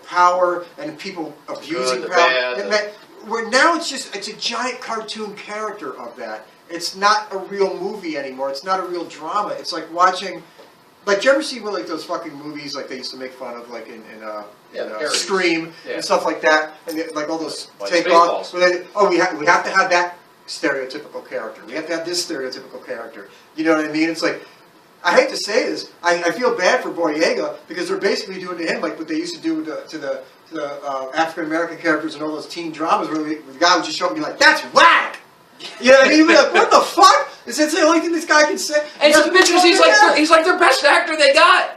power and people abusing the power. bad, Where now it's a giant cartoon character of that. It's not a real movie anymore. It's not a real drama. It's like watching Like, do you ever see like those fucking movies like they used to make fun of, like in Scream and stuff like that, and like all those Like take-offs? We have to have that stereotypical character. We have to have this stereotypical character. You know what I mean? It's like, I hate to say this, I feel bad for Boyega because they're basically doing to him like what they used to do to the African American characters in all those teen dramas where the guy would just show up and be like, "That's whack." You know what I mean? You'd be like, "What the fuck? Is that the only thing this guy can say?" And it's because he's like their best actor they got.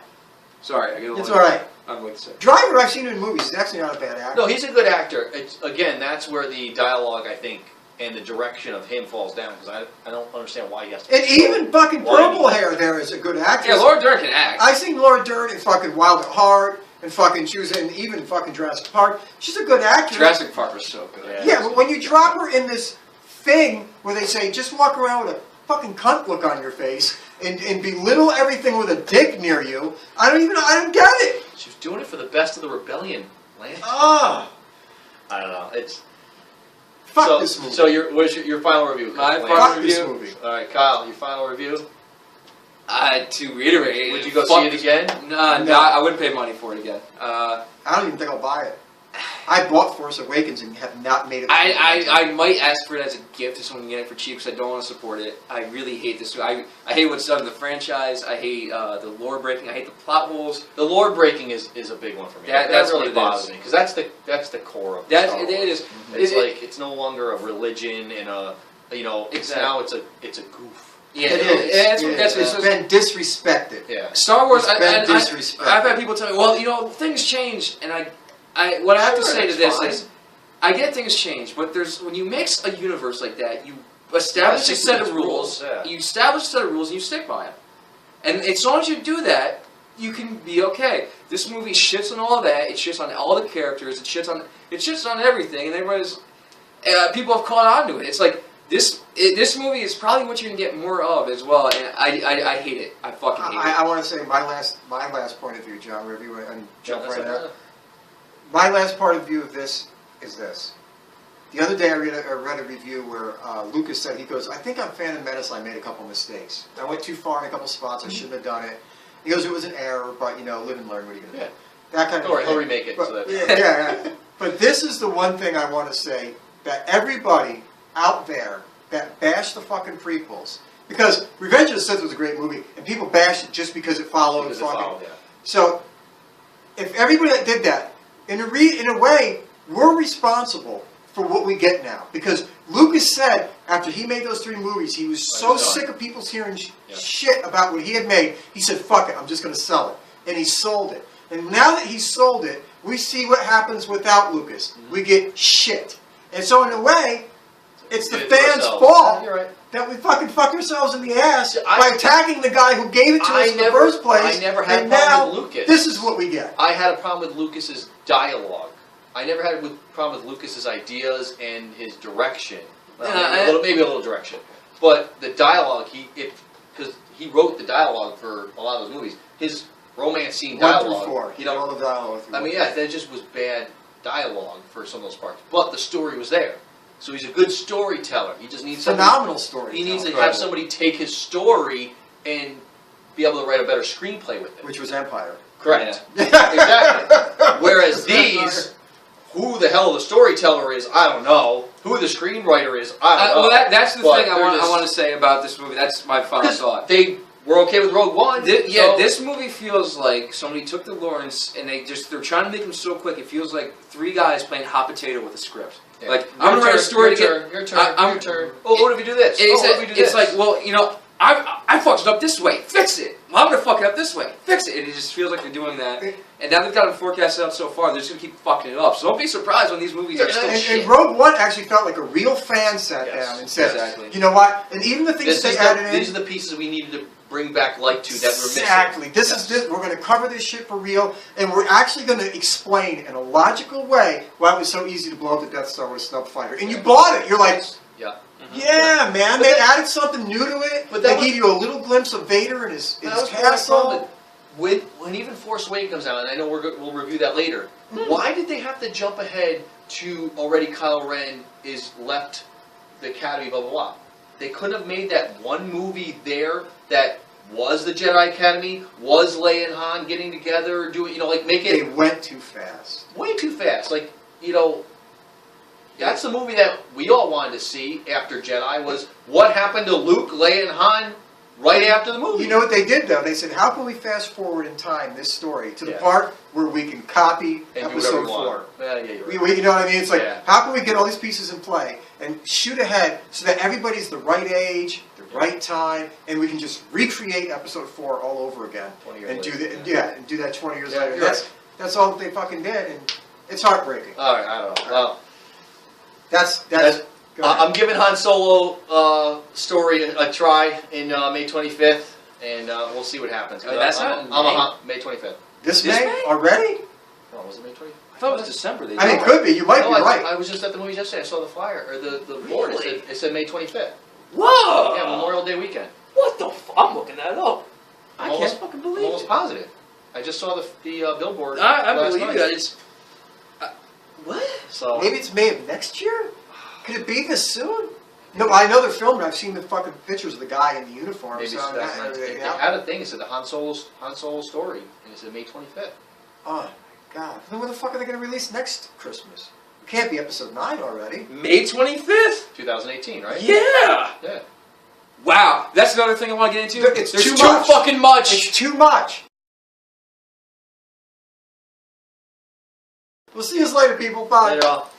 Sorry, I get a little. It's all right. I'm going to say. Driver, I've seen him in movies. He's actually not a bad actor. No, he's a good actor. It's, again, that's where the dialogue, I think, and the direction of him falls down, because I don't understand why he has to... And even fucking Purple Hair there is a good actress. Yeah, Laura Dern can act. I've seen Laura Dern in fucking Wild at Heart, and fucking, she was in even fucking Jurassic Park. She's a good actress. Jurassic Park was so good. Yeah, but when you drop her in this thing where they say, just walk around with a fucking cunt look on your face, and belittle everything with a dick near you, I don't get it. She was doing it for the best of the rebellion, Lance. Ah, I don't know. It's... fuck this movie. So what's your final review? My Lance? final Fuck this review. movie. All right, Kyle, your final review? To reiterate, Would you go see it again? No, No. I wouldn't pay money for it again. I don't even think I'll buy it. I bought Force Awakens and have not made it. I might ask for it as a gift to someone to get it for cheap because I don't want to support it. I really hate this. I hate what's done to the franchise. I hate the lore breaking. I hate the plot holes. The lore breaking is a big one for me. That's really what it bothers is. me because that's the core of That Star it Wars. is. It's like it's no longer a religion and now it's a goof. Yeah, It is. That's It's been disrespected. Yeah. Star Wars. It's been disrespected. I've had people tell me, well, things change, and what I have to say to this is, I get things change, but when you mix a universe like that, you establish a set of rules. Yeah. You establish a set of rules, and you stick by them. And as long as you do that, you can be okay. This movie shits on all of that. It shits on all the characters. It shits on everything, and everybody's people have caught on to it. It's like this movie is probably what you're gonna get more of as well, and I hate it. I fucking hate it. I want to say my last point of view, John. Review and jump right that's out. My last part of view of this is this. The other day I read a review where Lucas said, he goes, "I think on Phantom Menace I made a couple mistakes. I went too far in a couple spots. I shouldn't have done it." He goes, "It was an error, but live and learn. What are you going to do?" That kind of Don't worry, thing. he'll remake it. But, So yeah. But this is the one thing I want to say that everybody out there that bashed the fucking prequels, because Revenge of the Sith was a great movie, and people bashed it just because it followed. So if everybody that did that, in a way, we're responsible for what we get now. Because Lucas said, after he made those 3 movies, he was so sick of people hearing shit about what he had made, he said, "Fuck it, I'm just going to sell it." And he sold it. And now that he's sold it, we see what happens without Lucas. Mm-hmm. We get shit. And so in a way, it's the We did it to fans' ourselves. fault You're right. that we fucking fuck ourselves in the ass by attacking the guy who gave it to us in the first place. I never had and a problem now, with Lucas. this is what we get. I had a problem with Lucas's dialogue. I never had a problem with Lucas's ideas and his direction. Well, maybe a little direction, but the dialogue because he wrote the dialogue for a lot of those movies. His romance scene 1 through dialogue. 4. He all the dialogue. I mean, yeah, that just was bad dialogue for some of those parts. But the story was there. So he's a good storyteller. He just needs phenomenal story. He needs to have somebody take his story and be able to write a better screenplay with it. Which was Empire. Correct. Exactly. Whereas these, who the hell the storyteller is, I don't know. Who the screenwriter is, I don't know. Well, that's the But thing I want to say about this movie. That's my final thought. They were okay with Rogue One. This movie feels like somebody took the Lawrence and they're trying to make him so quick. It feels like 3 guys playing hot potato with a script. Yeah. Like, I'm gonna write a story to get your turn. Oh, what if we do this? It's like, well, I fucked it up this way. Fix it. Well, I'm gonna fuck it up this way. Fix it. And it just feels like they're doing that. And now they've got them forecasted out so far, they're just gonna keep fucking it up. So don't be surprised when these movies are still shit. And Rogue One actually felt like a real fan sat down and said, exactly. "You know what?" And even the things they added in. These are the pieces we needed to bring back light to that we're missing. Exactly. This is this. We're going to cover this shit for real, and we're actually going to explain in a logical way why it was so easy to blow up the Death Star with a snub fighter. And you bought it. You're like, yeah. Yeah, man. They added something new to it. But they gave you a little glimpse of Vader and his castle. When even Force Awakens comes out, and I know we'll review that later, why did they have to jump ahead to already Kylo Ren is left the Academy, blah, blah, blah? They couldn't have made that one movie there that was the Jedi Academy, was Leia and Han getting together, doing, like make They it went too fast. way too fast. Like, that's the movie that we all wanted to see after Jedi was what happened to Luke, Leia, and Han right after the movie. You know what they did though? They said, how can we fast forward in time this story to the Yeah. part where we can copy And do episode whatever we want. 4? Yeah, you're right. You know what I mean? It's like, Yeah. how can we get all these pieces in play and shoot ahead so that everybody's the right age, the right time, and we can just recreate episode 4 all over again 20 years and do later, that, and do that 20 years Yeah, later. you're That's all that they fucking did, and it's heartbreaking. All right, I don't know. Well, That's go I'm giving Han Solo story a try in May 25th, and we'll see what happens. That's not in May 25th. this This May May? already? Oh, was it May 25th? I thought it was December. I mean, it could be. You might No, be right. I was just at the movies yesterday. I saw the flyer or the board. Really? It said May 25th. Whoa! Yeah, Memorial Day weekend. What the? I'm looking that up. I Almost- can't fucking I'm believe almost it. positive. I just saw the billboard. I last believe night. you. I just. What? So Maybe it's May of next year? Could it be this soon? No, I know they're filming. I've seen the fucking pictures of the guy in the uniform. maybe so so that's that- they yeah. had a thing. It said the Han Solo story, and it said May 25th. Oh my god. Then when the fuck are they going to release next Christmas? It can't be episode 9 already. May 25th? 2018, right? Yeah! Yeah. Wow, that's another thing I want to get into. It's There's too too much. fucking much. It's too much. We'll see you later, people. Bye. Later, all.